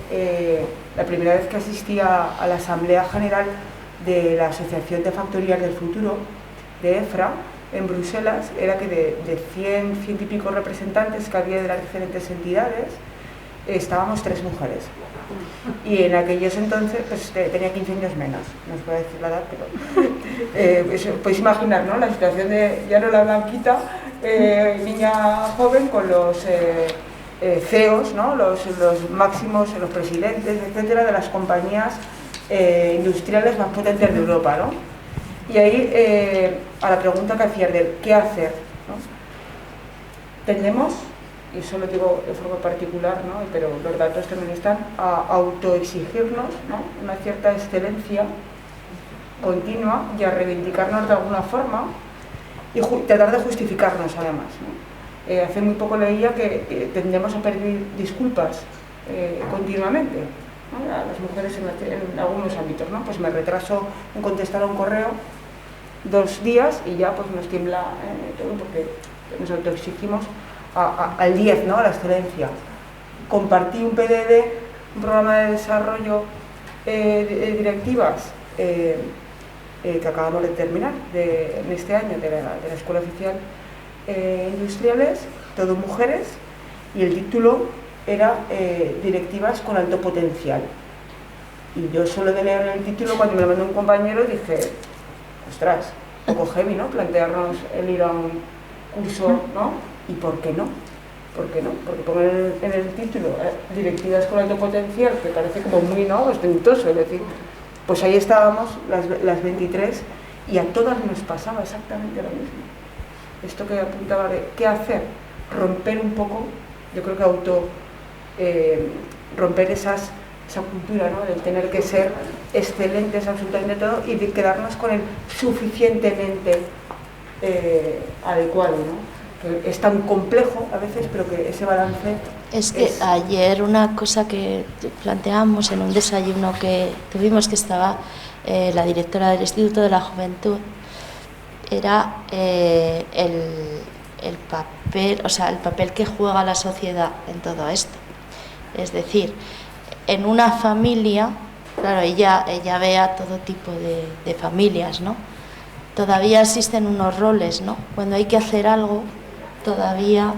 la primera vez que asistí a la Asamblea General de la Asociación de Factorías del Futuro, de EFRA, en Bruselas, era que de 100 y pico representantes que había de las diferentes entidades, estábamos 3 mujeres. Y en aquellos entonces pues tenía 15 años menos, no os voy a decir la edad, pero podéis imaginar, ¿no? La situación de ya no la blanquita, niña joven con los CEOs, ¿no? los máximos, los presidentes, etcétera, de las compañías industriales más potentes de Europa, ¿no? Y ahí a la pregunta que hacía de qué hacer, ¿no? Tendemos, y eso lo digo de forma particular, ¿no? Pero los datos también están, a autoexigirnos, ¿no? Una cierta excelencia continua y a reivindicarnos de alguna forma y tratar de justificarnos además, ¿no? Hace muy poco leía que tendemos a pedir disculpas continuamente, ¿no? A las mujeres en algunos ámbitos, ¿no? Pues me retraso en contestar a un correo 2 días y ya pues nos tiembla todo porque nos autoexigimos al 10, ¿no? A la excelencia. Compartí un PDD, un programa de desarrollo de directivas que acabamos de terminar en este año de la Escuela Oficial, industriales, todo mujeres, y el título era directivas con alto potencial. Y yo solo de leer el título, cuando me lo mandó un compañero, dije, ostras, un poco heavy, ¿no? Plantearnos el ir a un curso, ¿no? ¿Y por qué no? ¿Por qué no? Porque poner en el título directivas con alto potencial, que parece como muy, ¿no?, ostentoso, es decir, pues ahí estábamos las 23 y a todas nos pasaba exactamente lo mismo. Esto que apuntaba de qué hacer, romper un poco, yo creo que romper esa cultura, ¿no?, del tener que ser excelentes absolutamente todo y de quedarnos con el suficientemente adecuado, ¿no? Que es tan complejo a veces, pero que ese balance... Es que ayer una cosa que planteamos en un desayuno que tuvimos, que estaba la directora del Instituto de la Juventud, era el papel, o sea, el papel que juega la sociedad en todo esto. Es decir, en una familia, claro, ella ve a todo tipo de familias, ¿no? Todavía existen unos roles, ¿no? Cuando hay que hacer algo, todavía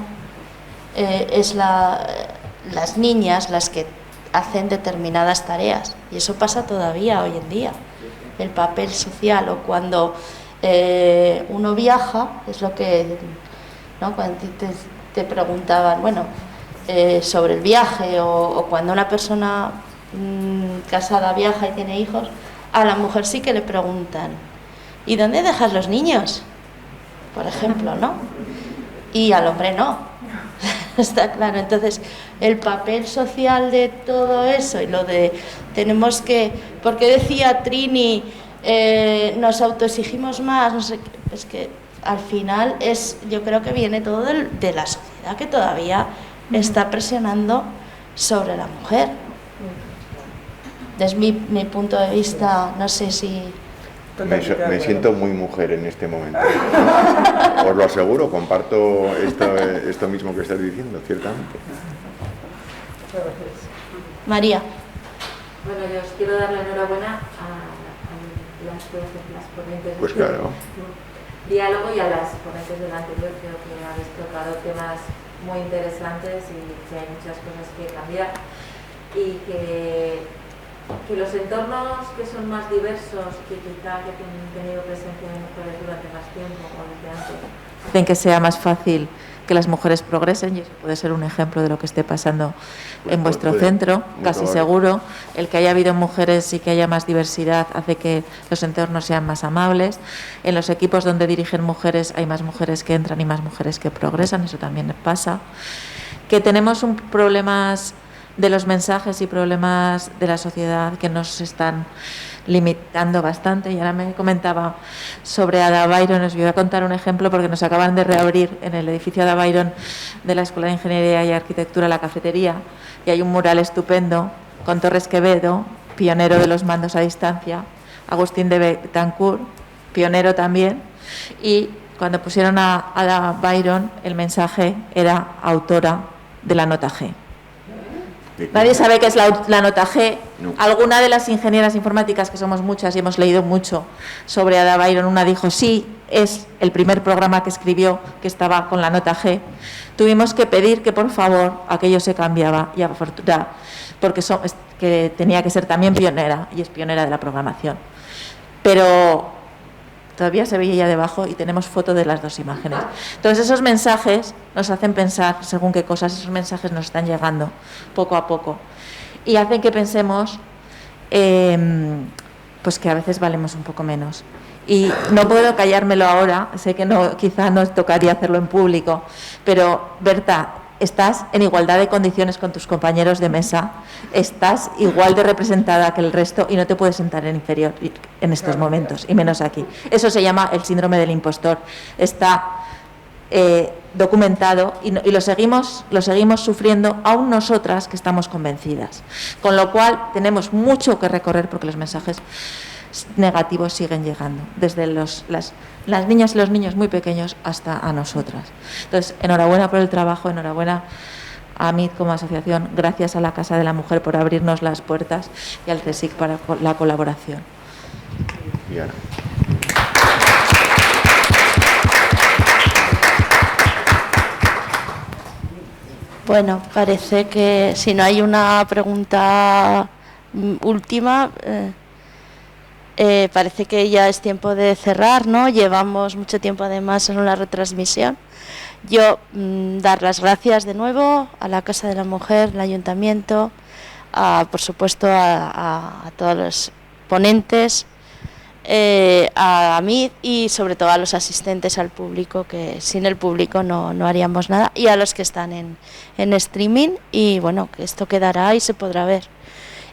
es las niñas las que hacen determinadas tareas, y eso pasa todavía hoy en día. El papel social, o cuando uno viaja, es lo que, ¿no?, cuando te preguntaban, bueno, sobre el viaje, o cuando una persona casada viaja y tiene hijos, a la mujer sí que le preguntan, ¿y dónde dejas los niños?, por ejemplo, ¿no? Y al hombre no. Está claro. Entonces, el papel social de todo eso, y lo de tenemos que, porque decía Trini, nos autoexigimos más, no sé qué, es que al final yo creo que viene todo de la sociedad, que todavía está presionando sobre la mujer. Desde mi punto de vista, no sé si... Me siento muy mujer en este momento. Os lo aseguro, comparto esto mismo que estás diciendo, ciertamente. María. Bueno, yo os quiero dar la enhorabuena a las ponentes pues claro. diálogo y a las ponentes del anterior. Creo que habéis tocado temas muy interesantes y que hay muchas cosas que cambiar, y que los entornos que son más diversos, que quizá que han tenido presencia de mujeres durante más tiempo o desde antes, hacen que sea más fácil que las mujeres progresen, y eso puede ser un ejemplo de lo que esté pasando en vuestro centro, casi seguro. El que haya habido mujeres y que haya más diversidad hace que los entornos sean más amables. En los equipos donde dirigen mujeres hay más mujeres que entran y más mujeres que progresan, eso también pasa. Que tenemos problemas de los mensajes y problemas de la sociedad que nos están limitando bastante. Y ahora me comentaba sobre Ada Byron, os voy a contar un ejemplo porque nos acaban de reabrir en el edificio Ada Byron de la Escuela de Ingeniería y Arquitectura la cafetería, y hay un mural estupendo con Torres Quevedo, pionero de los mandos a distancia, Agustín de Betancourt, pionero también, y cuando pusieron a Ada Byron el mensaje era autora de la nota G. Nadie sabe qué es la nota G. No. Alguna de las ingenieras informáticas, que somos muchas y hemos leído mucho sobre Ada Byron, una dijo, sí, es el primer programa que escribió que estaba con la nota G. Tuvimos que pedir que por favor aquello se cambiaba, y a fortuna, porque que tenía que ser también pionera, y es pionera de la programación. Pero todavía se veía debajo y tenemos foto de las dos imágenes. Entonces esos mensajes nos hacen pensar según qué cosas, esos mensajes nos están llegando poco a poco y hacen que pensemos pues que a veces valemos un poco menos. Y no puedo callármelo ahora, sé que no, quizá nos tocaría hacerlo en público, pero Berta, estás en igualdad de condiciones con tus compañeros de mesa, estás igual de representada que el resto y no te puedes sentar en inferior en estos momentos, y menos aquí. Eso se llama el síndrome del impostor. Está documentado y lo seguimos sufriendo aún nosotras que estamos convencidas. Con lo cual tenemos mucho que recorrer porque los mensajes negativos siguen llegando, desde las niñas y los niños muy pequeños hasta a nosotras. Entonces, enhorabuena por el trabajo, enhorabuena a MIT como asociación, gracias a la Casa de la Mujer por abrirnos las puertas y al CSIC para la colaboración. Bien. Bueno, parece que si no hay una pregunta última, parece que ya es tiempo de cerrar, ¿no? Llevamos mucho tiempo además en una retransmisión. Yo dar las gracias de nuevo a la Casa de la Mujer, al Ayuntamiento, por supuesto a todos los ponentes, a mí y sobre todo a los asistentes, al público, que sin el público no haríamos nada, y a los que están en streaming, y bueno, que esto quedará y se podrá ver.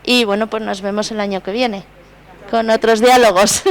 Y bueno, pues nos vemos el año que viene con otros diálogos.